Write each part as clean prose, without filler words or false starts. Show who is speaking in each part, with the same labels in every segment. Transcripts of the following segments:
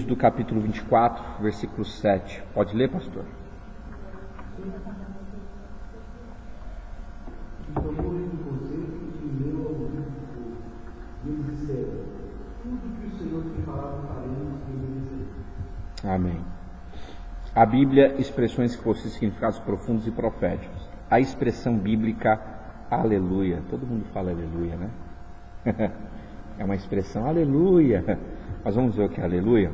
Speaker 1: do capítulo 24, versículo 7. Pode ler, pastor? Amém. A Bíblia, expressões que possuem significados profundos e proféticos. A expressão bíblica aleluia. Todo mundo fala aleluia, né? É uma expressão aleluia. Mas vamos ver o que é aleluia?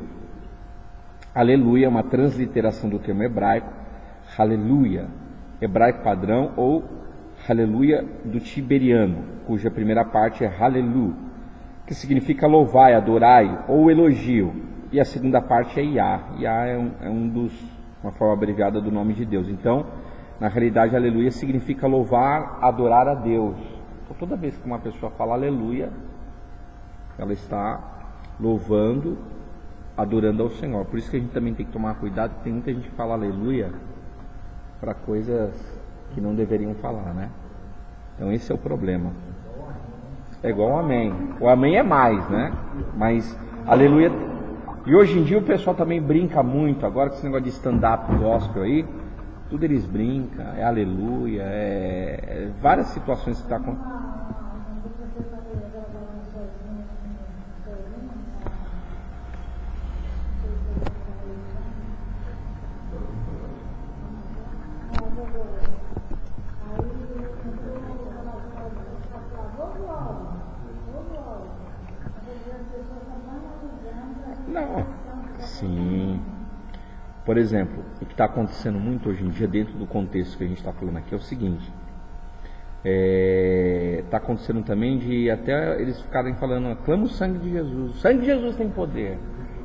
Speaker 1: Aleluia é uma transliteração do termo hebraico aleluia, hebraico padrão, ou aleluia do tiberiano, cuja primeira parte é halelu, que significa louvai, adorai ou elogio, e a segunda parte é Iá. Iá é uma forma abreviada do nome de Deus. Então, na realidade, aleluia significa louvar, adorar a Deus. Então, toda vez que uma pessoa fala aleluia, ela está louvando, adorando ao Senhor. Por isso que a gente também tem que tomar cuidado, porque tem muita gente que fala aleluia para coisas que não deveriam falar, né? Então esse é o problema. É igual ao amém. O amém é mais, né? Mas aleluia. E hoje em dia o pessoal também brinca muito, agora com esse negócio de stand-up gospel aí, tudo eles brincam, é aleluia, é várias situações que está acontecendo. Não, sim. Por exemplo, o que está acontecendo muito hoje em dia, dentro do contexto que a gente está falando aqui, é o seguinte: está acontecendo também de até eles ficarem falando, clama o sangue de Jesus, o sangue de Jesus tem poder.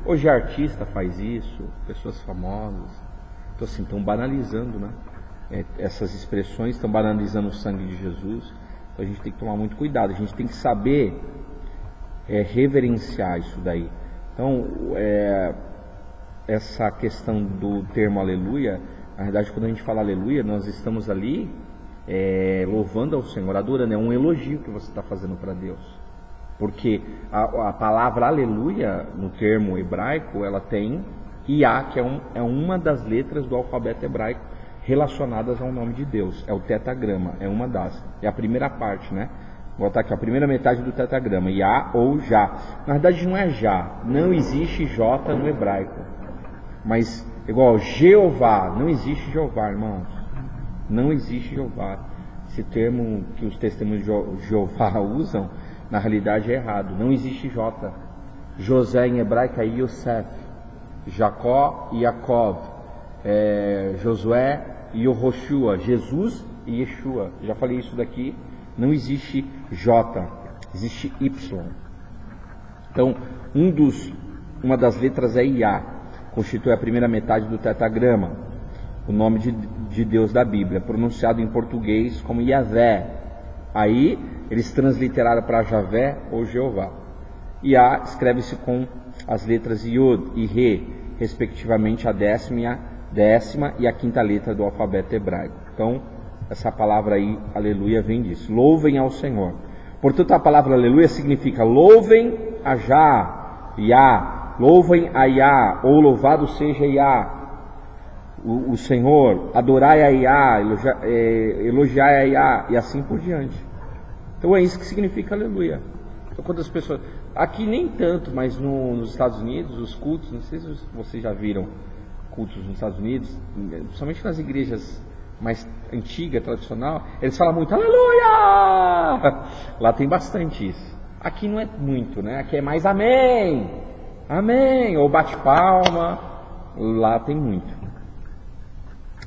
Speaker 1: Hoje artista faz isso, pessoas famosas, então assim, estão banalizando, né? Essas expressões estão banalizando o sangue de Jesus. Então a gente tem que tomar muito cuidado, a gente tem que saber reverenciar isso daí. Então, essa questão do termo aleluia, na verdade, quando a gente fala aleluia, nós estamos ali louvando ao Senhor, adorando, é um elogio que você está fazendo para Deus. Porque a palavra aleluia, no termo hebraico, ela tem Iá, que é uma das letras do alfabeto hebraico relacionadas ao nome de Deus. É o tetagrama, é uma das. É a primeira parte, né? Vou botar aqui, a primeira metade do tetagrama, Iá ou Já. Na verdade não é Já, não existe J no hebraico. Mas, igual Jeová, não existe Jeová, irmãos. Não existe Jeová. Esse termo que os testemunhos de Jeová usam, na realidade é errado. Não existe J. José em hebraico é Yosef. Jacó e Jacob. Josué e Yehoshua. Jesus e Yeshua. Já falei isso daqui. Não existe J, existe Y. Então, uma das letras é Iá, constitui a primeira metade do tetagrama, o nome de Deus da Bíblia, pronunciado em português como Yavé. Aí, eles transliteraram para Javé ou Jeová. Iá escreve-se com as letras Yod e Re, respectivamente a décima e a quinta letra do alfabeto hebraico. Então, essa palavra aí, aleluia, vem disso. Louvem ao Senhor. Portanto, a palavra aleluia significa louvem a Yá, louvem a Yá, ou louvado seja Yá, o Senhor, adorai a Yá, elogiai a Yá, e assim por diante. Então é isso que significa aleluia. Então, quando as pessoas, aqui nem tanto, mas nos Estados Unidos, os cultos, não sei se vocês já viram cultos nos Estados Unidos, principalmente nas igrejas mais antiga, tradicional, eles falam muito aleluia! Lá tem bastante isso. Aqui não é muito, né? Aqui é mais amém, amém, ou bate palma. Lá tem muito.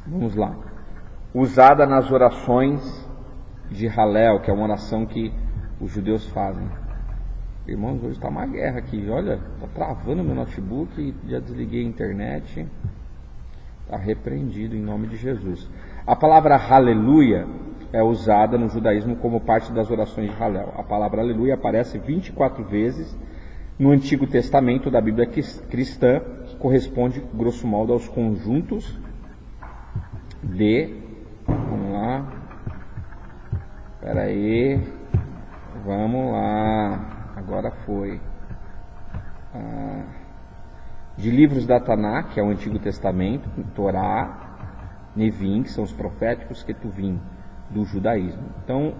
Speaker 1: Vamos lá. Usada nas orações de Halel, que é uma oração que os judeus fazem. Irmãos, hoje está uma guerra aqui. Olha, está travando meu notebook, já desliguei a internet. Está repreendido em nome de Jesus. A palavra aleluia é usada no judaísmo como parte das orações de Halel. A palavra aleluia aparece 24 vezes no Antigo Testamento da Bíblia cristã, que corresponde, grosso modo, aos conjuntos de... Vamos lá. Espera aí. Vamos lá. Agora foi. de livros da Taná, que é o Antigo Testamento, Torá, Nevim, que são os proféticos, Ketuvim, do judaísmo. Então,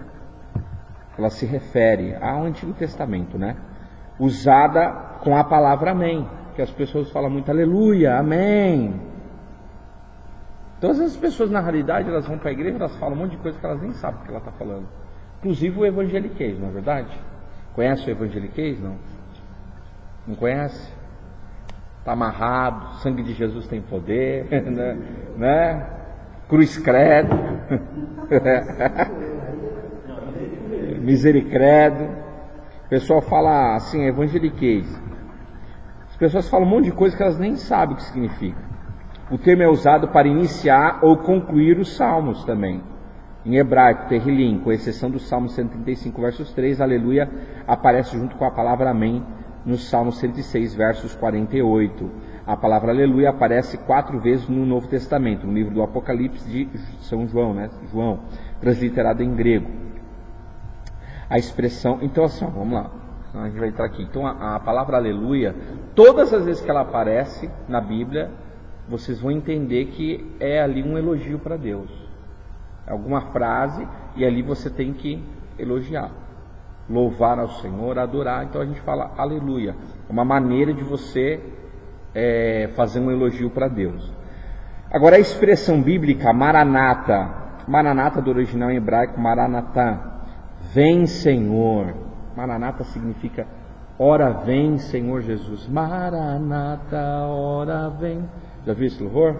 Speaker 1: ela se refere ao Antigo Testamento, né? Usada com a palavra amém, que as pessoas falam muito aleluia, amém. Todas as pessoas, na realidade, elas vão para a igreja, elas falam um monte de coisa que elas nem sabem o que ela está falando. Inclusive o evangeliquez, não é verdade? Conhece o evangeliquez? Não? Não conhece? Está amarrado, sangue de Jesus tem poder, né? Cruz credo, misericredo. O pessoal fala assim, evangeliquez. As pessoas falam um monte de coisa que elas nem sabem o que significa. O termo é usado para iniciar ou concluir os salmos também. Em hebraico, Terrilim, com exceção do Salmo 135, versos 3, aleluia, aparece junto com a palavra amém no Salmo 106, versos 48. A palavra aleluia aparece 4 vezes no Novo Testamento, no livro do Apocalipse de São João, né? João, transliterado em grego. A expressão, então assim, ó, vamos lá, a gente vai entrar aqui. Então a palavra aleluia, todas as vezes que ela aparece na Bíblia, vocês vão entender que é ali um elogio para Deus. É alguma frase e ali você tem que elogiar, louvar ao Senhor, adorar. Então a gente fala aleluia, é uma maneira de você fazer um elogio para Deus. Agora a expressão bíblica maranata, maranata do original em hebraico maranatá, vem Senhor. Maranata significa ora vem Senhor Jesus. Maranata, ora vem. Já viu esse louvor?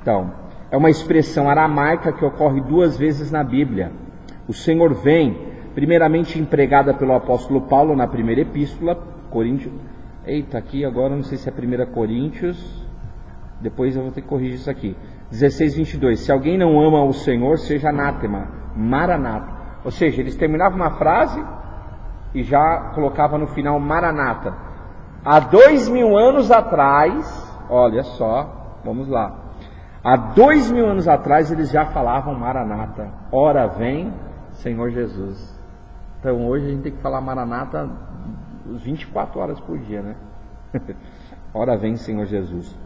Speaker 1: Então, é uma expressão aramaica que ocorre 2 vezes na Bíblia. O Senhor vem, primeiramente empregada pelo apóstolo Paulo na primeira epístola, Coríntios. Eita, aqui agora não sei se é 1 Coríntios, depois eu vou ter que corrigir isso aqui. 16, 22. Se alguém não ama o Senhor, seja anátema, maranata. Ou seja, eles terminavam uma frase e já colocavam no final maranata. Há 2000 anos atrás, olha só, vamos lá. Há 2000 anos atrás eles já falavam maranata. Ora vem, Senhor Jesus. Então hoje a gente tem que falar maranata 24 horas por dia, né? Ora vem, Senhor Jesus.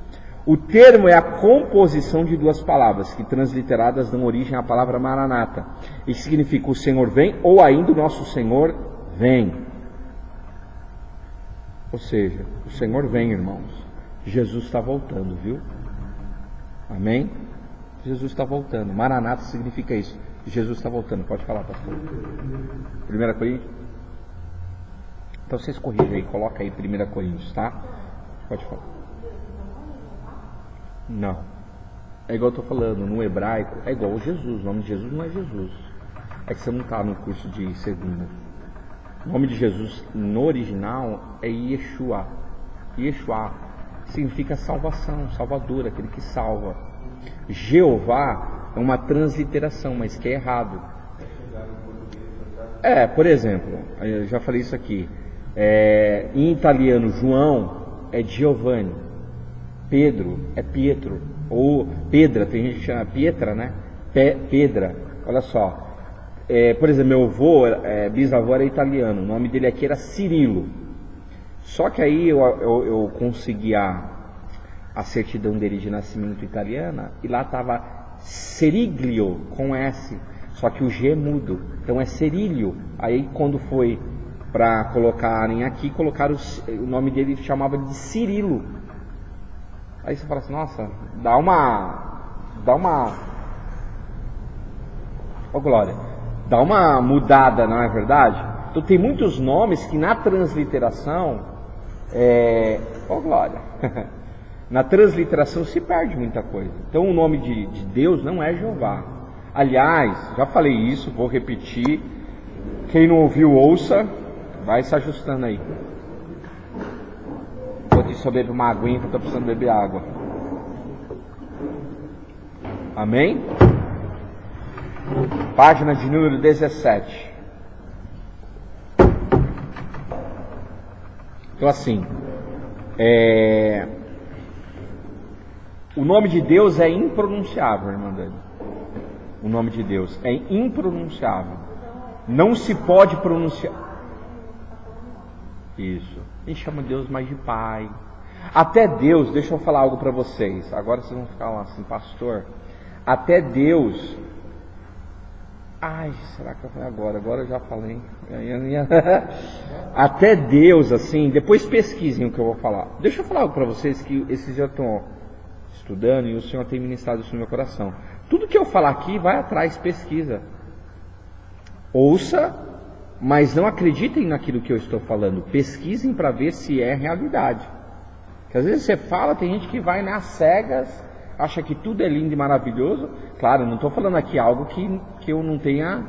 Speaker 1: O termo é a composição de 2 palavras que transliteradas dão origem à palavra maranata. E significa o Senhor vem ou ainda o nosso Senhor vem. Ou seja, o Senhor vem, irmãos. Jesus está voltando, viu? Amém? Jesus está voltando. Maranata significa isso. Jesus está voltando. Pode falar, pastor. 1 Coríntios? Então vocês corrigem aí, coloca aí 1 Coríntios, tá? Pode falar. Não. É igual eu estou falando, no hebraico, é igual Jesus. O nome de Jesus não é Jesus. É que você não está no curso de segunda. O nome de Jesus no original é Yeshua. Yeshua significa salvação, salvador, aquele que salva. Jeová é uma transliteração, mas que é errado. Por exemplo, eu já falei isso aqui. Em italiano, João é Giovanni, Pedro é Pietro, ou Pedra, tem gente que chama Pietra, né? Pedra, olha só. Por exemplo, meu avô, bisavô era italiano, o nome dele aqui era Cirilo. Só que aí eu consegui a certidão dele de nascimento italiana e lá estava Ceriglio com S, só que o G é mudo, então é Cerílio. Aí quando foi para colocarem aqui, colocaram o nome dele, chamava de Cirilo. Aí você fala assim, nossa, dá uma ô glória, dá uma mudada, não é verdade? Então tem muitos nomes que na transliteração ô glória, na transliteração se perde muita coisa. Então o nome de Deus não é Jeová. Aliás, já falei isso, vou repetir, quem não ouviu ouça, vai se ajustando aí. Enquanto isso eu bebo uma aguinha que eu estou precisando beber água. Amém? Página de número 17. Então assim, o nome de Deus é impronunciável, irmã Dani. O nome de Deus é impronunciável. Não se pode pronunciar. Isso. A gente chama Deus mais de Pai. Até Deus, deixa eu falar algo para vocês. Agora vocês vão ficar lá assim, pastor. Até Deus. Ai, será que eu falei agora? Agora eu já falei. Até Deus, assim, depois pesquisem o que eu vou falar. Deixa eu falar algo para vocês que esses já estão estudando e o Senhor tem ministrado isso no meu coração. Tudo que eu falar aqui, vai atrás, pesquisa. Ouça, mas não acreditem naquilo que eu estou falando. Pesquisem para ver se é realidade. Porque às vezes você fala, tem gente que vai nas cegas, acha que tudo é lindo e maravilhoso. Claro, não estou falando aqui algo que eu não tenha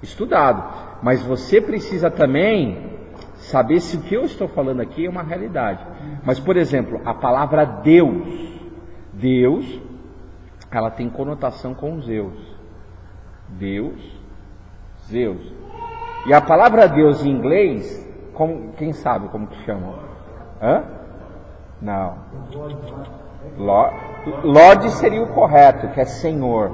Speaker 1: estudado. Mas você precisa também saber se o que eu estou falando aqui é uma realidade. Mas, por exemplo, a palavra Deus. Deus, ela tem conotação com Zeus. Deus, Zeus. E a palavra Deus em inglês, quem sabe como que chama? Hã? Não. Lord seria o correto, que é Senhor.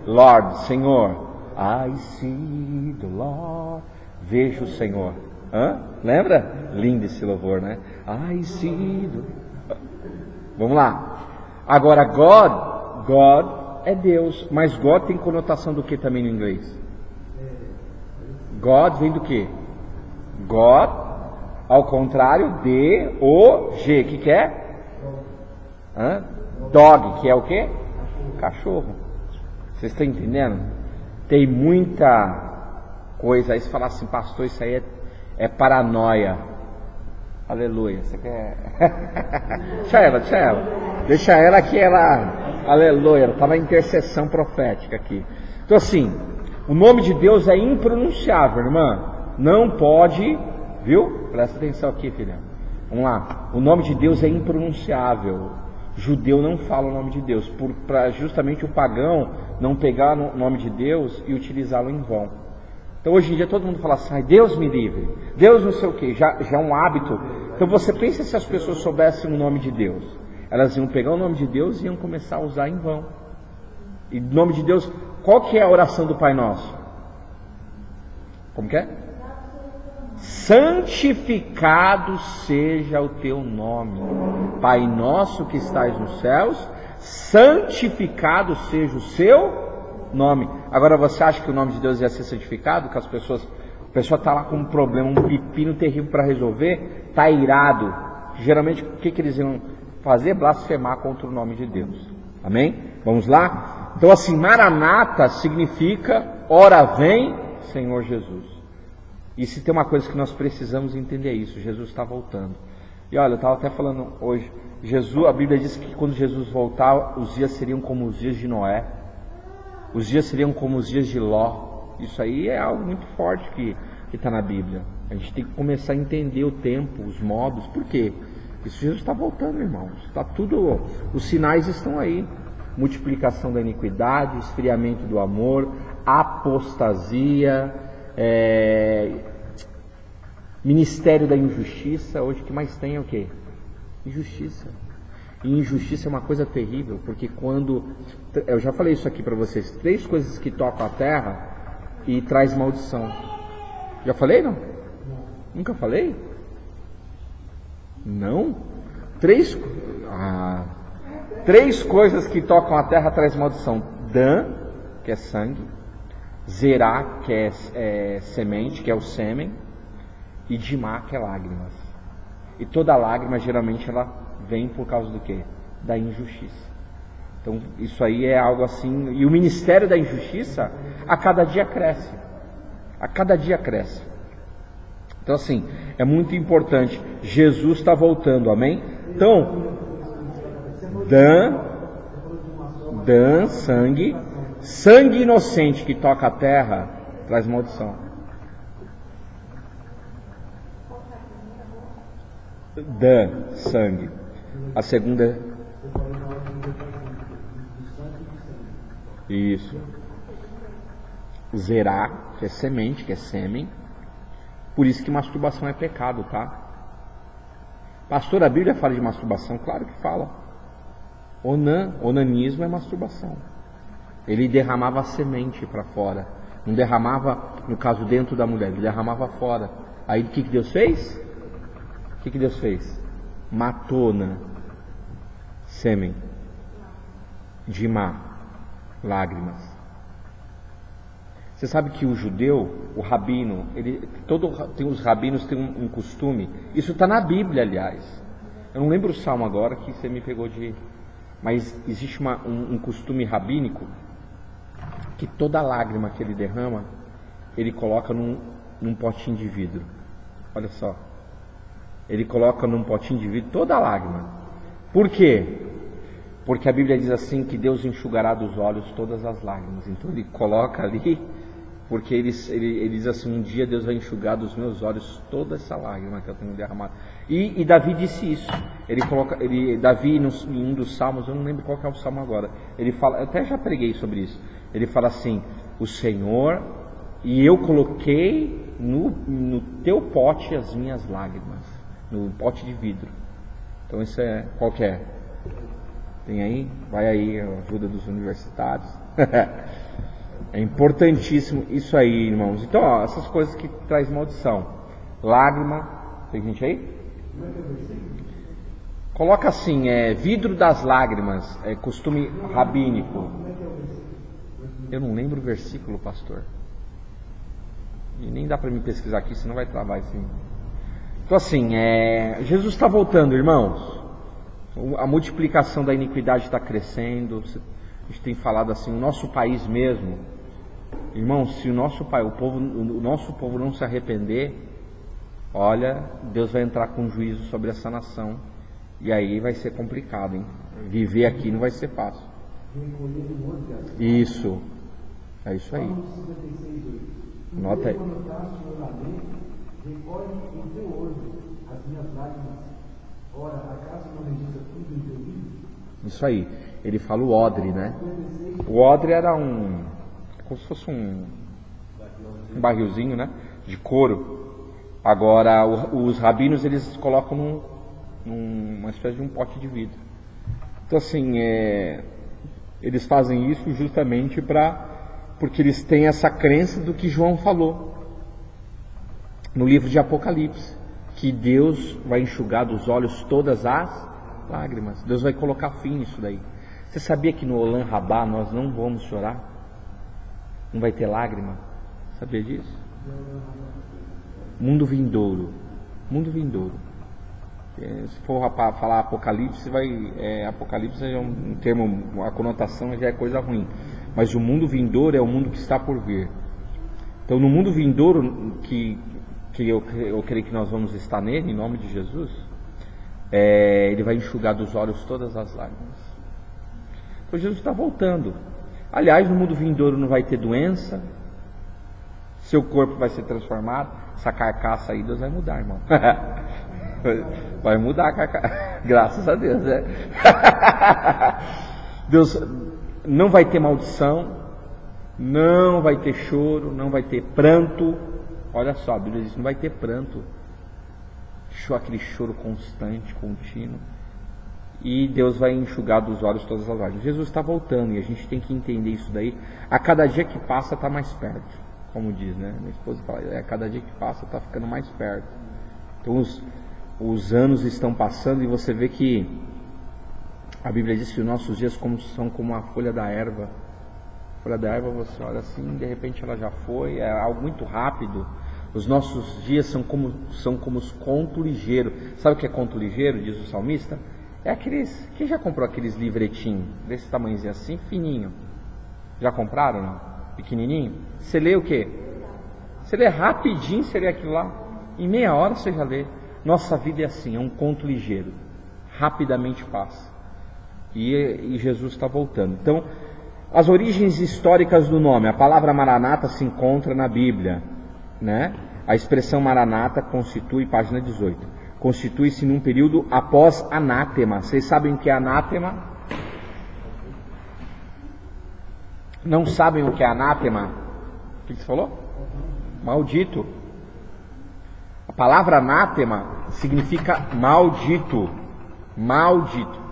Speaker 1: Lord, Senhor. I see the Lord. Vejo o Senhor. Hã? Lembra? Lindo esse louvor, né? I see the... Vamos lá. Agora, God é Deus. Mas God tem conotação do que também no inglês? God vem do que? God, ao contrário, D-O-G. O que é? Hã? Dog, que é o que? Cachorro. Vocês estão entendendo? Tem muita coisa aí. Se falar assim, pastor, isso aí é paranoia. Aleluia. Você quer? Deixa ela. Deixa ela que ela. Aleluia. Ela estava em intercessão profética aqui. Então assim, o nome de Deus é impronunciável, irmã. Não pode, viu? Presta atenção aqui, filha. Vamos lá. O nome de Deus é impronunciável. Judeu não fala o nome de Deus, para justamente o pagão não pegar o nome de Deus e utilizá-lo em vão. Então hoje em dia todo mundo fala assim, ai, Deus me livre, Deus não sei o que, já é um hábito. Então você pensa se as pessoas soubessem o nome de Deus, elas iam pegar o nome de Deus e iam começar a usar em vão. E o nome de Deus, qual que é a oração do Pai Nosso? Como que é? Santificado seja o teu nome, Pai nosso que estás nos céus, santificado seja o seu nome. Agora você acha que o nome de Deus ia ser santificado? Que a pessoa está lá com um problema, um pepino terrível para resolver, está irado. Geralmente o que eles iam fazer? Blasfemar contra o nome de Deus. Amém? Vamos lá? Então assim, Maranata significa ora vem Senhor Jesus. E se tem uma coisa que nós precisamos entender é isso, Jesus está voltando. E olha, eu estava até falando hoje, a Bíblia diz que quando Jesus voltar, os dias seriam como os dias de Noé, os dias seriam como os dias de Ló. Isso aí é algo muito forte que está na Bíblia. A gente tem que começar a entender o tempo, os modos. Por quê? Isso Jesus está voltando, irmãos. Está tudo, os sinais estão aí. Multiplicação da iniquidade, esfriamento do amor, apostasia, ministério da injustiça. Hoje o que mais tem é o quê? Injustiça. E injustiça é uma coisa terrível, porque quando, eu já falei isso aqui para vocês, 3 coisas que tocam a terra e traz maldição. Já falei, não? Nunca falei? Não? 3 coisas que tocam a terra traz maldição. Dan, que é sangue, Zerá, que é semente, que é o sêmen, e Dimá, que é lágrimas. E toda lágrima, geralmente, ela vem por causa do quê? Da injustiça. Então, isso aí é algo assim. E o ministério da injustiça, a cada dia cresce. A cada dia cresce. Então, assim, é muito importante. Jesus está voltando, amém? Então, Dan, sangue. Sangue inocente que toca a terra traz maldição. Dan, sangue. A segunda é... Isso. Zerá, que é semente, que é sêmen. Por isso que masturbação é pecado, tá? Pastor, a Bíblia fala de masturbação? Claro que fala. Onanismo é masturbação. Ele derramava a semente para fora. Não derramava, no caso, dentro da mulher. Ele derramava fora. Aí o que Deus fez? O que Deus fez? matona, sêmen, dimá, lágrimas. Você sabe que o judeu, o rabino, os rabinos têm um costume, isso está na Bíblia, aliás. Eu não lembro o salmo agora que você me pegou de... Mas existe um costume rabínico que toda lágrima que ele derrama, ele coloca num potinho de vidro. Olha só. Ele coloca num potinho de vidro toda a lágrima. Por quê? Porque a Bíblia diz assim que Deus enxugará dos olhos todas as lágrimas. Então ele coloca ali, porque ele diz assim, um dia Deus vai enxugar dos meus olhos toda essa lágrima que eu tenho derramado. E Davi disse isso. Davi, em um dos salmos, eu não lembro qual que é o salmo agora, ele fala, eu até já preguei sobre isso, ele fala assim, o Senhor, e eu coloquei no teu pote as minhas lágrimas, no pote de vidro. Então isso é, qual que é? Tem aí? Vai aí, a ajuda dos universitários. É importantíssimo isso aí, irmãos. Então, ó, essas coisas que traz maldição. Lágrima, tem gente aí? Coloca assim, vidro das lágrimas, costume rabínico. Eu não lembro o versículo, pastor. E nem dá para me pesquisar aqui, senão vai travar assim. Então assim, Jesus está voltando, irmãos. A multiplicação da iniquidade está crescendo. A gente tem falado assim, o nosso país mesmo, irmãos, se o nosso povo não se arrepender, olha, Deus vai entrar com juízo sobre essa nação, e aí vai ser complicado, hein? Viver aqui não vai ser fácil. Isso, é isso aí. Nota aí. Isso aí. Ele fala o odre, né? O odre era como se fosse um barrilzinho, né? De couro. Agora, os rabinos, eles colocam numa espécie de um pote de vidro. Então, assim, eles fazem isso justamente porque eles têm essa crença do que João falou no livro de Apocalipse, que Deus vai enxugar dos olhos todas as lágrimas. Deus vai colocar fim nisso daí. Você sabia que no Olam Rabá nós não vamos chorar? Não vai ter lágrima? Sabia disso? Mundo vindouro. Mundo vindouro. Se for falar Apocalipse, Apocalipse é um termo, a conotação já é coisa ruim. Mas o mundo vindouro é o mundo que está por vir. Então no mundo vindouro, que eu creio que nós vamos estar nele, em nome de Jesus, ele vai enxugar dos olhos todas as lágrimas. Então Jesus está voltando. Aliás, no mundo vindouro não vai ter doença, seu corpo vai ser transformado, essa carcaça aí Deus vai mudar, irmão. Vai mudar a carcaça, graças a Deus, Deus não vai ter maldição, não vai ter choro, não vai ter pranto. Olha só, a Bíblia diz que não vai ter pranto, aquele choro constante, contínuo. E Deus vai enxugar dos olhos todas as lágrimas. Jesus está voltando e a gente tem que entender isso daí. A cada dia que passa está mais perto, como diz, né? Minha esposa fala, a cada dia que passa está ficando mais perto. Então os anos estão passando e você vê que a Bíblia diz que os nossos dias são como a folha da erva. A folha da erva, você olha assim, de repente ela já foi, é algo muito rápido. Os nossos dias são como os conto ligeiro. Sabe o que é conto ligeiro, diz o salmista? É aqueles, quem já comprou aqueles livretinhos desse tamanhozinho assim, fininho? Já compraram, não? Pequenininho? Você lê o quê? Você lê rapidinho, você lê aquilo lá. Em meia hora você já lê. Nossa vida é assim, é um conto ligeiro. Rapidamente passa. E Jesus está voltando. Então, as origens históricas do nome. A palavra Maranata se encontra na Bíblia, né? A expressão Maranata constitui, página 18, constitui-se num período após anátema. Vocês sabem o que é anátema? Não sabem o que é anátema? O que você falou? Maldito. A palavra anátema significa maldito. Maldito.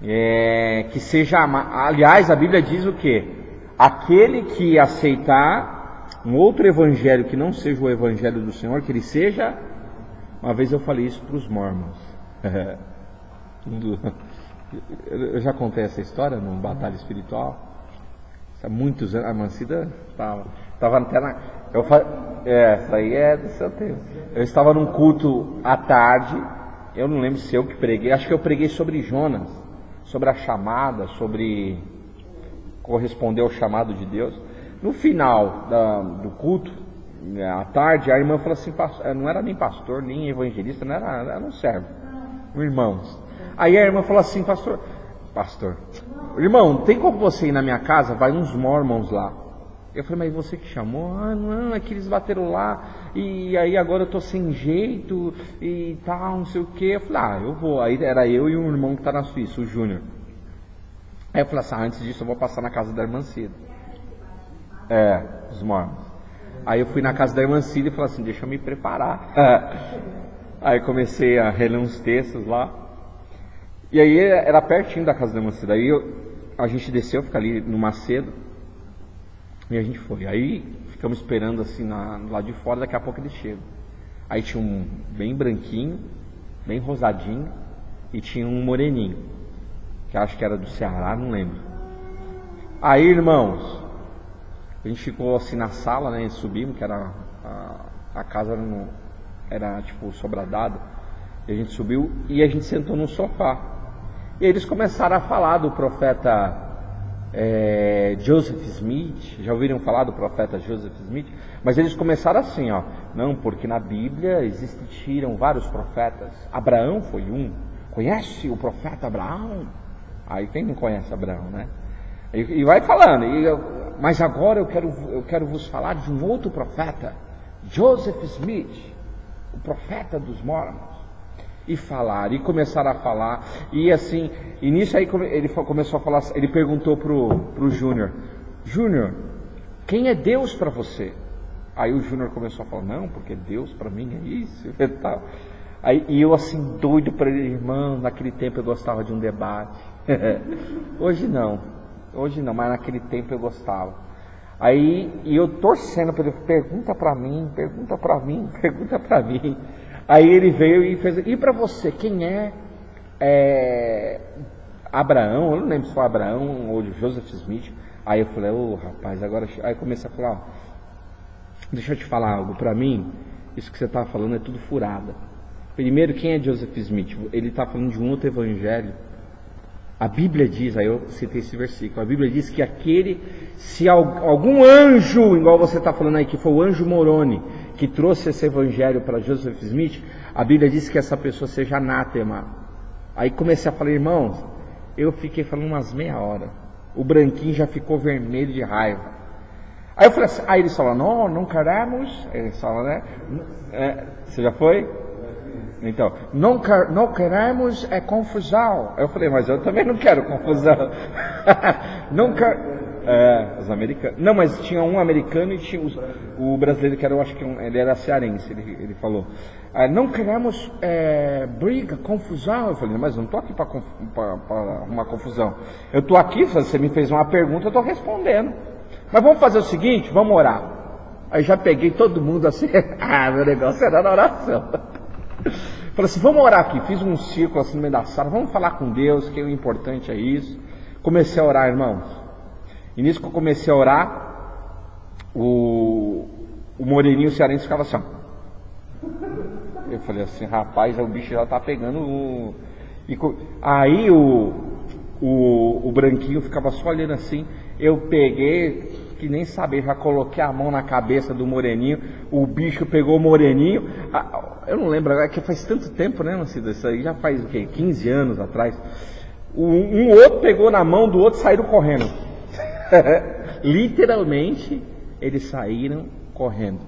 Speaker 1: Que seja, aliás, a Bíblia diz o quê? Aquele que aceitar um outro evangelho que não seja o evangelho do Senhor, que ele seja, uma vez eu falei isso para os mormons, Eu já contei essa história numa batalha espiritual. Há muitos anos, a Mancida estava até na. Essa aí é do seu tempo. Eu estava num culto à tarde, eu não lembro se eu que preguei, acho que eu preguei sobre Jonas, sobre a chamada, sobre corresponder ao chamado de Deus. No final do culto, à tarde, a irmã falou assim, não era nem pastor, nem evangelista, não era um servo, irmãos. Aí a irmã falou assim, pastor, irmão, tem como você ir na minha casa? Vai uns mormons lá. Eu falei, mas você que chamou? Não, é que eles bateram lá, e aí agora eu tô sem jeito, e tal, não sei o que. Eu falei, eu vou. Aí era eu e um irmão que tá na Suíça, o Júnior. Aí eu falei assim, antes disso eu vou passar na casa da irmã Cida. Os mormons. Aí eu fui na casa da irmã Cida e falei assim, deixa eu me preparar. Aí comecei a reler uns textos lá. E aí era pertinho da casa da irmã Cida. Aí a gente desceu, fica ali no Macedo. E a gente foi. Aí ficamos esperando assim lá de fora, daqui a pouco eles chegam. Aí tinha um bem branquinho, bem rosadinho, e tinha um moreninho, que acho que era do Ceará, não lembro. Aí, irmãos, a gente ficou assim na sala, né? Subimos, que era a casa era tipo sobradada. E a gente subiu e a gente sentou no sofá. E eles começaram a falar do profeta Joseph Smith. Já ouviram falar do profeta Joseph Smith? Mas eles começaram assim, não, porque na Bíblia existiram vários profetas. Abraão foi um. Conhece o profeta Abraão? Aí quem não conhece Abraão, né? E vai falando, mas agora eu quero vos falar de um outro profeta, Joseph Smith, o profeta dos mormons. E começaram a falar, e assim, e nisso aí ele começou a falar, ele perguntou pro Júnior, quem é Deus para você? Aí o Júnior começou a falar, não, porque Deus para mim é isso e tal. Aí, e eu assim, doido para ele, irmão, naquele tempo eu gostava de um debate. Hoje não, mas naquele tempo eu gostava. Aí, e eu torcendo para ele, pergunta para mim. Aí ele veio e fez, e para você, quem é Abraão? Eu não lembro se foi Abraão ou Joseph Smith. Aí eu falei, rapaz, agora... Aí eu comecei a falar, deixa eu te falar algo, para mim, isso que você está falando é tudo furada. Primeiro, quem é Joseph Smith? Ele está falando de um outro evangelho. A Bíblia diz, aí eu citei esse versículo, a Bíblia diz que se algum anjo, igual você está falando aí, que foi o anjo Moroni, que trouxe esse evangelho para Joseph Smith, a Bíblia diz que essa pessoa seja anátema. Aí comecei a falar, irmãos, eu fiquei falando umas meia hora, o branquinho já ficou vermelho de raiva. Aí eu falei assim, aí eles falam, não queremos, eles falam, né? Você já foi? Então, não queremos confusão. Eu falei, mas eu também não quero confusão. Os americanos. Não, mas tinha um americano e tinha o brasileiro que era, eu acho que ele era cearense, ele falou. Não queremos briga, confusão. Eu falei, mas eu não estou aqui para arrumar confusão. Eu estou aqui, você me fez uma pergunta, eu estou respondendo. Mas vamos fazer o seguinte, vamos orar. Aí já peguei todo mundo assim, meu negócio era na oração. Falei assim, vamos orar aqui, fiz um círculo assim no meio da sala, vamos falar com Deus, que o importante é isso. Comecei a orar, irmãos. E nisso que eu comecei a orar, o moreninho cearense ficava assim, Eu falei assim, rapaz, o bicho já tá pegando Aí o branquinho ficava só olhando assim, eu peguei, que nem saber, já coloquei a mão na cabeça do moreninho, o bicho pegou o moreninho, eu não lembro, é que faz tanto tempo, né, Mancida? Isso aí já faz o quê? 15 anos atrás. Um outro pegou na mão do outro e saíram correndo. Literalmente, eles saíram correndo.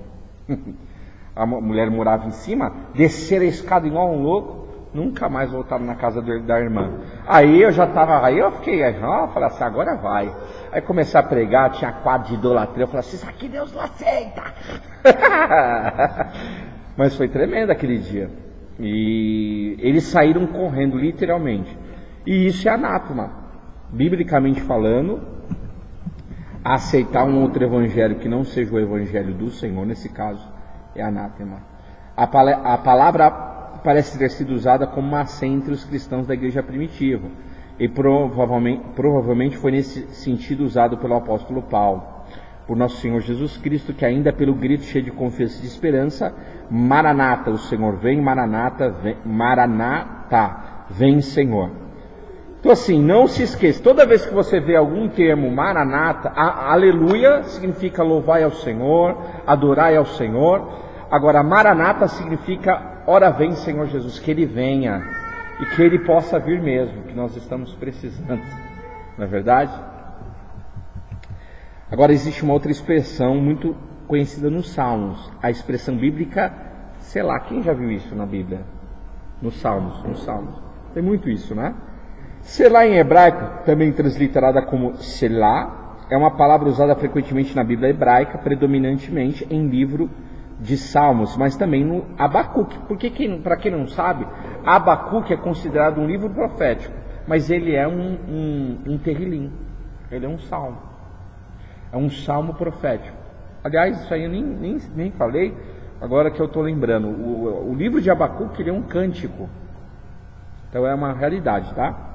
Speaker 1: A mulher morava em cima, desceram a escada igual um louco, nunca mais voltaram na casa da irmã. Aí eu falei assim, agora vai. Aí comecei a pregar, tinha quadro de idolatria, eu falei assim, isso aqui Deus não aceita. Mas foi tremendo aquele dia. E eles saíram correndo, literalmente. E isso é anátema. Biblicamente falando, aceitar um outro evangelho que não seja o evangelho do Senhor, nesse caso, é anátema. A palavra parece ter sido usada como uma senha entre os cristãos da igreja primitiva. E provavelmente foi nesse sentido usado pelo apóstolo Paulo. Por nosso Senhor Jesus Cristo, que ainda pelo grito cheio de confiança e de esperança, Maranata, o Senhor vem, Maranata, vem Senhor. Então assim, não se esqueça, toda vez que você vê algum termo Maranata, aleluia significa louvai ao Senhor, adorai ao Senhor. Agora, Maranata significa, ora vem Senhor Jesus, que Ele venha e que Ele possa vir mesmo, que nós estamos precisando, não é verdade? Agora existe uma outra expressão muito conhecida nos Salmos, a expressão bíblica, sei lá, quem já viu isso na Bíblia? Nos Salmos. Tem muito isso, né? Selá em hebraico, também transliterada como Selá, é uma palavra usada frequentemente na Bíblia hebraica, predominantemente em livro de Salmos, mas também no Abacuque. Porque, para quem não sabe, Abacuque é considerado um livro profético, mas ele é um terrilim, ele é um salmo. É um salmo profético. Aliás, isso aí eu nem falei, agora que eu estou lembrando. O livro de Abacuque ele é um cântico. Então é uma realidade, tá?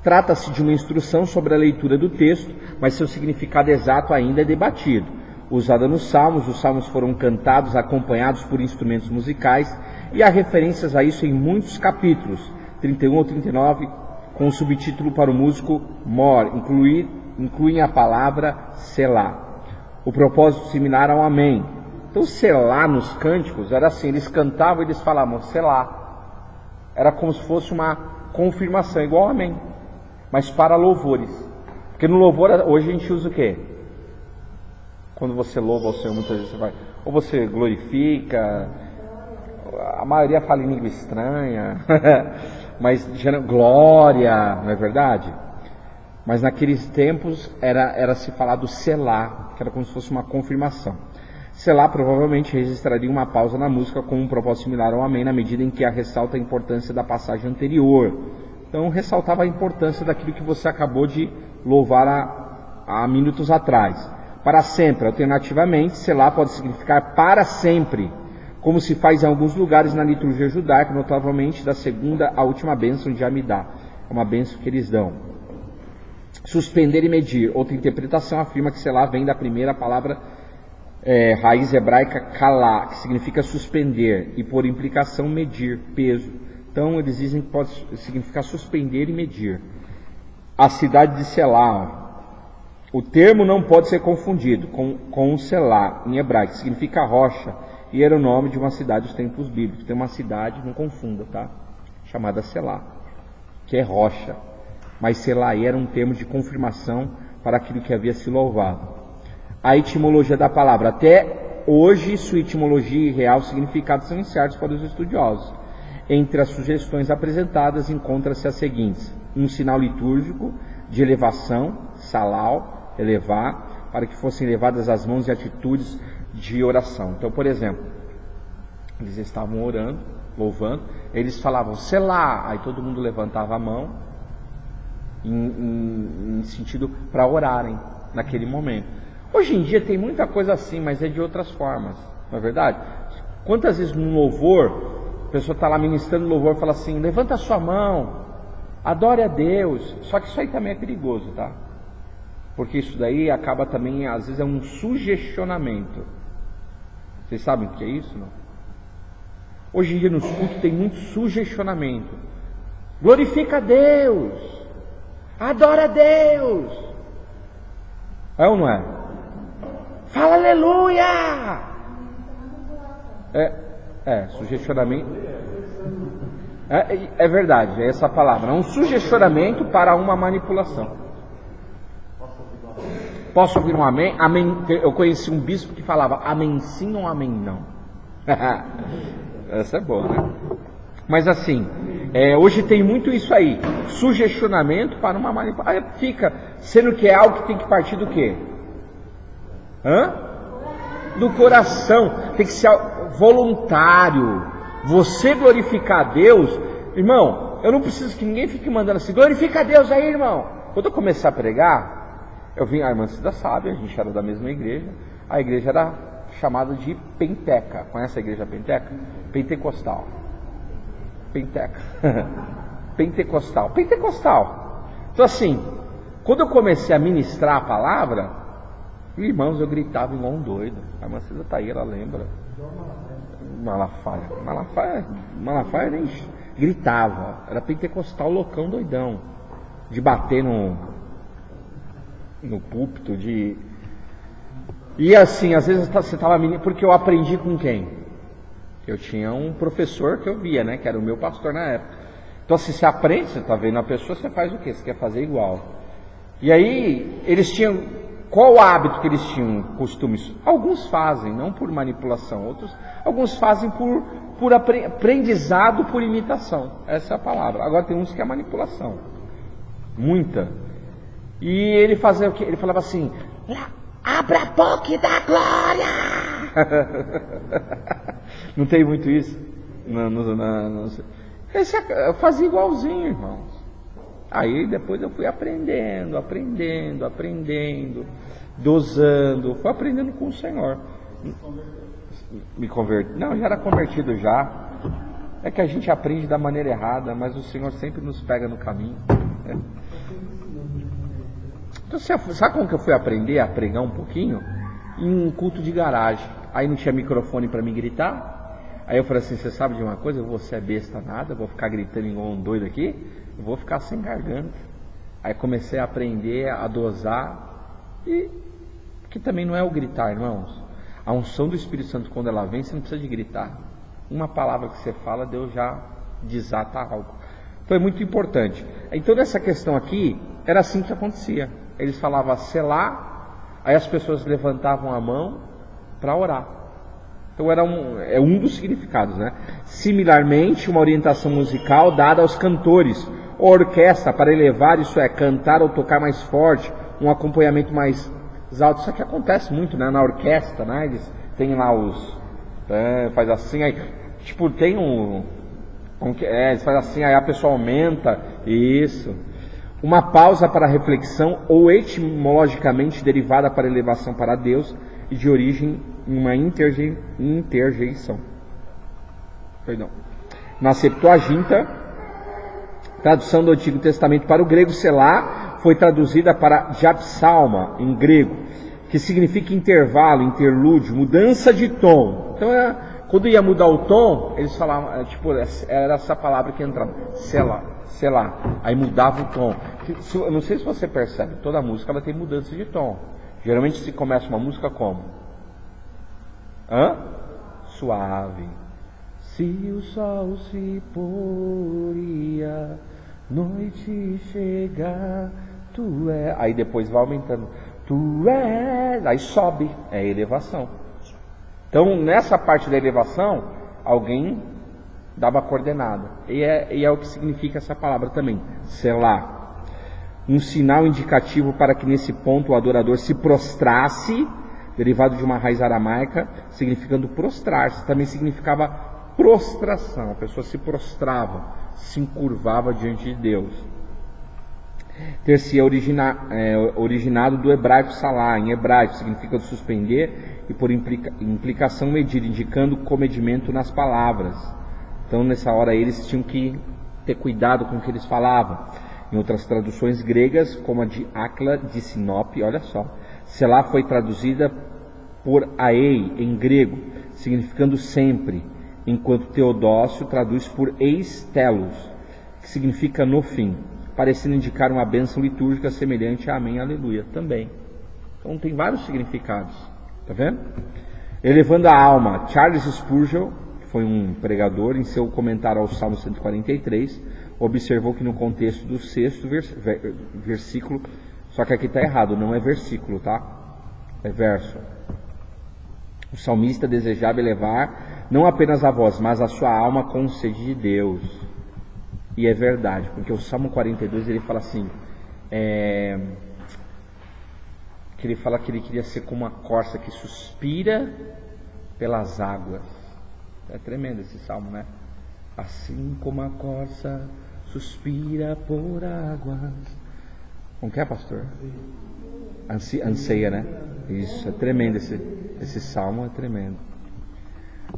Speaker 1: Trata-se de uma instrução sobre a leitura do texto, mas seu significado exato ainda é debatido. Usada nos Salmos, os Salmos foram cantados acompanhados por instrumentos musicais e há referências a isso em muitos capítulos, 31 ou 39, com o subtítulo para o músico Mor, incluem a palavra Selá. O propósito similar ao Amém. Então Selá nos cânticos era assim, eles cantavam e eles falavam Selá. Era como se fosse uma confirmação, igual ao Amém, mas para louvores. Porque no louvor, hoje a gente usa o quê? Quando você louva ao Senhor, muitas vezes você vai, ou você glorifica, a maioria fala em língua estranha, mas glória, não é verdade? Mas naqueles tempos era se falar do Selá, que era como se fosse uma confirmação. Selá provavelmente registraria uma pausa na música com um propósito similar ao Amém, na medida em que a ressalta a importância da passagem anterior. Então ressaltava a importância daquilo que você acabou de louvar há minutos atrás. Para sempre, alternativamente, Selá pode significar para sempre, como se faz em alguns lugares na liturgia judaica, notavelmente da segunda à última bênção de Amidá. É uma bênção que eles dão. Suspender e medir. Outra interpretação afirma que Selá vem da primeira palavra raiz hebraica kalá, que significa suspender, e por implicação medir, peso. Então eles dizem que pode significar suspender e medir. A cidade de Selá. O termo não pode ser confundido com Selá, em hebraico, que significa rocha, e era o nome de uma cidade dos tempos bíblicos. Tem uma cidade, não confunda, tá? Chamada Selá, que é rocha. Mas Selá era um termo de confirmação para aquilo que havia se louvado. A etimologia da palavra. Até hoje, sua etimologia e real significado são incertos para os estudiosos. Entre as sugestões apresentadas, encontra-se as seguintes. Um sinal litúrgico de elevação, salau, elevar, para que fossem levadas as mãos e atitudes de oração. Então, por exemplo, eles estavam orando, louvando, eles falavam Selá, aí todo mundo levantava a mão, em sentido para orarem naquele momento. Hoje em dia tem muita coisa assim, mas é de outras formas, não é verdade? Quantas vezes no louvor, a pessoa está lá ministrando louvor e fala assim, levanta a sua mão, adore a Deus. Só que isso aí também é perigoso, tá? Porque isso daí acaba também, às vezes é um sugestionamento. Vocês sabem o que é isso, não? Hoje em dia nos cultos tem muito sugestionamento. Glorifica a Deus, adora a Deus. É ou não é? Fala aleluia. Sugestionamento. É verdade, é essa palavra. É um sugestionamento para uma manipulação. Posso ouvir um amém? Amém. Eu conheci um bispo que falava amém sim ou amém não. Essa é boa, né? Mas assim, hoje tem muito isso aí. Sugestionamento para uma manipulação. Aí fica, sendo que é algo que tem que partir do quê? Do coração. Tem que ser voluntário. Você glorificar a Deus. Irmão, eu não preciso que ninguém fique mandando assim, glorifica a Deus aí, irmão. Quando eu começar a pregar, eu vim, a irmã Cida sabe, a gente era da mesma igreja, a igreja era chamada de Penteca. Conhece a igreja Penteca? Pentecostal. Penteca. Pentecostal. Pentecostal. Então assim, quando eu comecei a ministrar a palavra, irmãos, eu gritava igual um doido. A irmã Cida tá aí, ela lembra. Malafaia nem gritava. Era pentecostal loucão, doidão. De bater no púlpito, de... E assim, às vezes você estava... Porque eu aprendi com quem? Eu tinha um professor que eu via, né? Que era o meu pastor na época. Então assim, você aprende, você está vendo a pessoa, você faz o quê? Você quer fazer igual. E aí, eles tinham... Qual o hábito que eles tinham, costumes? Alguns fazem, não por manipulação. Alguns fazem por aprendizado, por imitação. Essa é a palavra. Agora tem uns que é manipulação. Muita. E ele fazia o quê? Ele falava assim... Abra a boca da glória! Não tem muito isso? Eu fazia igualzinho, irmãos. Aí depois eu fui aprendendo, dosando, fui aprendendo com o Senhor. Me converti. Não, já era convertido já. É que a gente aprende da maneira errada, mas o Senhor sempre nos pega no caminho. Então, sabe como que eu fui aprender a pregar um pouquinho? Em um culto de garagem. Aí não tinha microfone para me gritar. Aí eu falei assim, você sabe de uma coisa? Você é besta nada, vou ficar gritando igual um doido aqui, eu vou ficar sem garganta. Aí comecei a aprender a dosar, e que também não é o gritar, irmãos. A unção do Espírito Santo, quando ela vem, você não precisa de gritar. Uma palavra que você fala, Deus já desata algo. Então é muito importante. Então nessa questão aqui, era assim que acontecia. Eles falavam selar, aí as pessoas levantavam a mão para orar. Então é um dos significados, né? Similarmente, uma orientação musical dada aos cantores, ou orquestra, para elevar, isso é, cantar ou tocar mais forte, um acompanhamento mais alto. Isso aqui acontece muito, né? Na orquestra, né? Eles têm lá faz assim, aí, tipo, tem eles fazem assim, aí a pessoa aumenta, isso. Uma pausa para reflexão, ou etimologicamente derivada para elevação para Deus, e de origem uma interjeição. Na Septuaginta, tradução do Antigo Testamento para o grego, selá foi traduzida para japsalma em grego, que significa intervalo, interlúdio, mudança de tom. Então, quando ia mudar o tom, eles falavam, era essa palavra que entrava, selá, aí mudava o tom. Eu não sei se você percebe, toda música ela tem mudança de tom. Geralmente se começa uma música como? Suave. Se o sol se pôr e a noite chegar, tu é. Aí depois vai aumentando. Tu é. Aí sobe. É elevação. Então nessa parte da elevação, alguém dava a coordenada. E é o que significa essa palavra também. Selá. Um sinal indicativo para que nesse ponto o adorador se prostrasse, derivado de uma raiz aramaica, significando prostrar-se, também significava prostração, a pessoa se prostrava, se encurvava diante de Deus. Ter-se originado do hebraico salá, em hebraico significa suspender e por implicação medir, indicando comedimento nas palavras. Então nessa hora eles tinham que ter cuidado com o que eles falavam. Em outras traduções gregas, como a de Áquila de Sinope, olha só, selá foi traduzida por aei em grego, significando sempre, enquanto Teodócio traduz por eis telos, que significa no fim, parecendo indicar uma bênção litúrgica semelhante a amém, aleluia, também. Então tem vários significados, tá vendo? Elevando a alma, Charles Spurgeon, que foi um pregador, em seu comentário ao Salmo 143, observou que no contexto do 6º versículo, só que aqui está errado, não é versículo, tá? É verso. O salmista desejava elevar não apenas a voz, mas a sua alma com sede de Deus. E é verdade, porque o Salmo 42 ele fala assim, que ele fala que ele queria ser como uma corça que suspira pelas águas. É tremendo esse salmo, né? Assim como a corça suspira por águas. Como que é, pastor? Anseia, né? Isso, é tremendo, esse salmo é tremendo.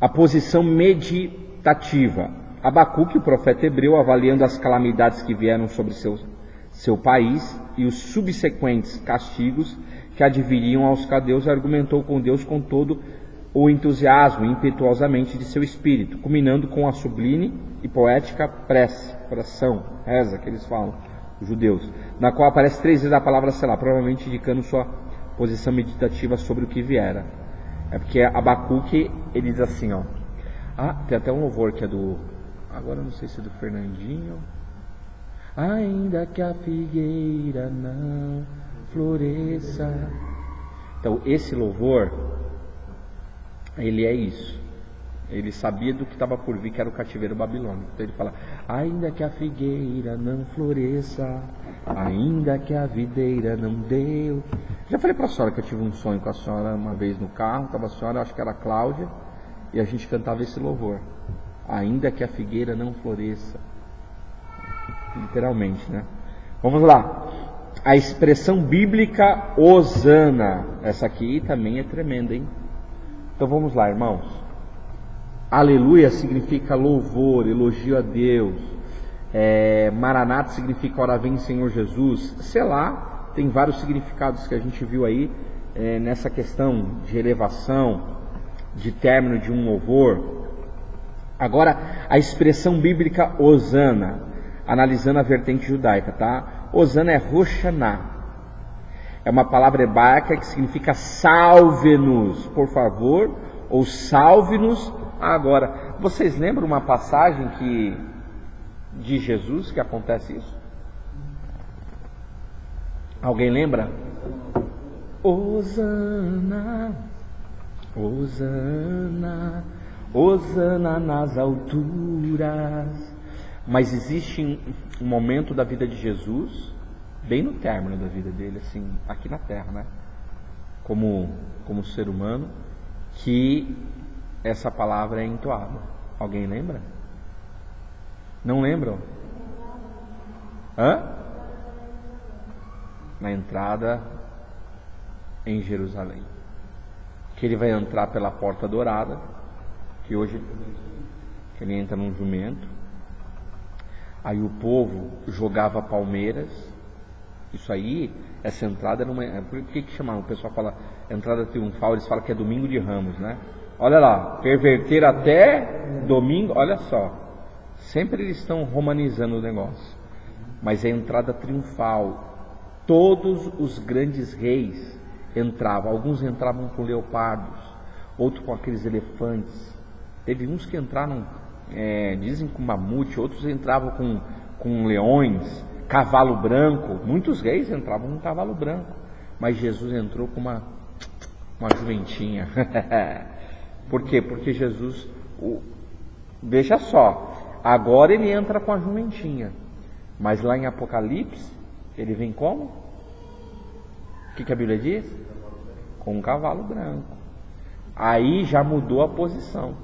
Speaker 1: A posição meditativa. Abacuque, o profeta hebreu, avaliando as calamidades que vieram sobre seu país e os subsequentes castigos que adviriam aos caldeus, argumentou com Deus com todo o entusiasmo impetuosamente de seu espírito, culminando com a sublime e poética prece, oração, reza, que eles falam, os judeus, na qual aparece 3 vezes a palavra Selá, provavelmente indicando sua posição meditativa sobre o que viera. É porque Abacuque, ele diz assim, ó, tem até um louvor que é do, agora eu não sei se é do Fernandinho, ainda que a figueira não floresça. Então esse louvor, ele é isso, ele sabia do que estava por vir, que era o cativeiro babilônico. Então ele fala, ainda que a figueira não floresça, ainda que a videira não deu. Já falei para a senhora que eu tive um sonho com a senhora uma vez no carro, estava a senhora, acho que era a Cláudia, e a gente cantava esse louvor, ainda que a figueira não floresça, literalmente, né? Vamos lá, a expressão bíblica Hosana, essa aqui também é tremenda, hein? Então vamos lá, irmãos. Aleluia significa louvor, elogio a Deus. Maranata significa ora vem Senhor Jesus. Selá tem vários significados que a gente viu aí nessa questão de elevação, de término de um louvor. Agora, a expressão bíblica Hosana, analisando a vertente judaica, tá? Hosana é Roshaná. É uma palavra hebraica que significa salve-nos, por favor, ou salve-nos agora. Vocês lembram uma passagem de Jesus que acontece isso? Alguém lembra? Hosana, Hosana, Hosana nas alturas. Mas existe um momento da vida de Jesus, bem no término da vida dele, assim, aqui na terra, né? Como ser humano, que essa palavra é entoada. Alguém lembra? Não lembram? Na entrada em Jerusalém. Que ele vai entrar pela porta dourada, que hoje que ele entra num jumento. Aí o povo jogava palmeiras. Isso aí, essa entrada era uma... Por que chamam? O pessoal fala entrada triunfal, eles falam que é domingo de Ramos, né? Olha lá, perverter até domingo, olha só. Sempre eles estão romanizando o negócio. Mas é entrada triunfal. Todos os grandes reis entravam. Alguns entravam com leopardos, outros com aqueles elefantes. Teve uns que entraram, dizem com mamute, outros entravam com leões, cavalo branco. Muitos reis entravam com cavalo branco. Mas Jesus entrou com uma jumentinha. Por quê? Porque Jesus, veja só, agora ele entra com a jumentinha, mas lá em Apocalipse, ele vem como? O que a Bíblia diz? Com um cavalo branco. Aí já mudou a posição.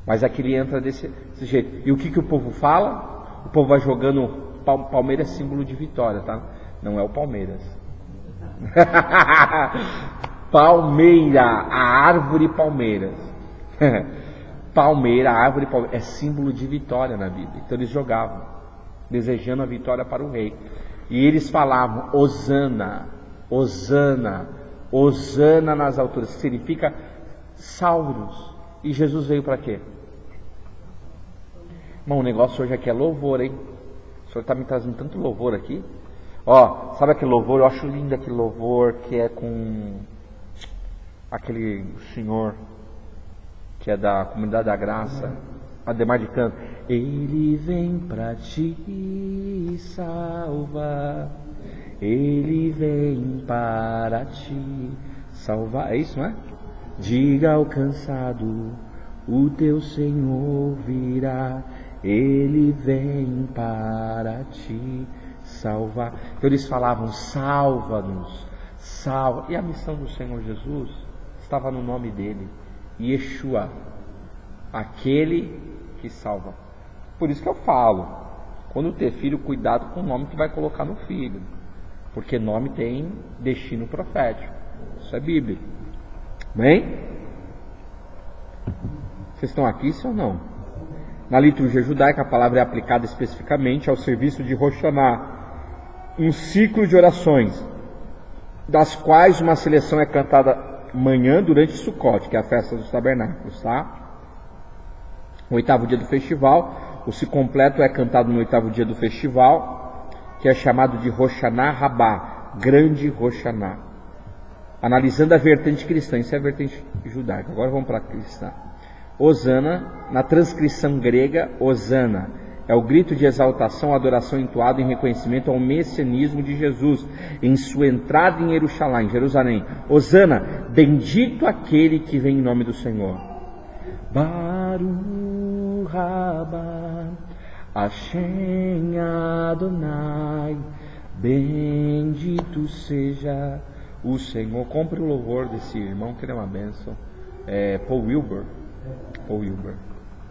Speaker 1: Mas aqui ele entra desse jeito. E o que o povo fala? O povo vai jogando. Palmeiras é símbolo de vitória, tá? Não é o Palmeiras. Palmeira, a árvore palmeiras. Palmeira, a árvore palmeiras, é símbolo de vitória na Bíblia. Então eles jogavam, desejando a vitória para o rei. E eles falavam, Hosana, Hosana, Hosana nas alturas, que significa salve-nos. E Jesus veio para quê? Irmão, o negócio hoje aqui é louvor, hein? O senhor está me trazendo tanto louvor aqui. Ó, sabe aquele louvor? Eu acho lindo aquele louvor que é com aquele senhor que é da Comunidade da Graça, Ademar de Canto. Ele vem para te salvar, ele vem para te salvar. É isso, não é? Diga ao cansado, o teu Senhor virá, ele vem para te salvar. Então eles falavam, salva-nos, salva. E a missão do Senhor Jesus estava no nome dele, Yeshua, aquele que salva. Por isso que eu falo, quando ter filho, cuidado com o nome que vai colocar no filho, porque nome tem destino profético. Isso é bíblico. Bem? Vocês estão aqui, sim ou não? Na liturgia judaica, a palavra é aplicada especificamente ao serviço de Rosh Hashanah, um ciclo de orações, das quais uma seleção é cantada manhã durante Sukkot, que é a festa dos tabernáculos, tá? O 8º dia do festival, o ciclo completo é cantado no 8º dia do festival, que é chamado de Rosh Hashanah Rabbah, grande Rosh Hashanah. Analisando a vertente cristã, isso é a vertente judaica. Agora vamos para a cristã. Hosana, na transcrição grega, Hosana, é o grito de exaltação, adoração entoado em reconhecimento ao messianismo de Jesus, em sua entrada em Jerusalém. Hosana, bendito aquele que vem em nome do Senhor. Baruch haba Hashem Adonai, bendito seja o Senhor. Compre o louvor desse irmão, que ele é uma bênção. Paul Wilbur.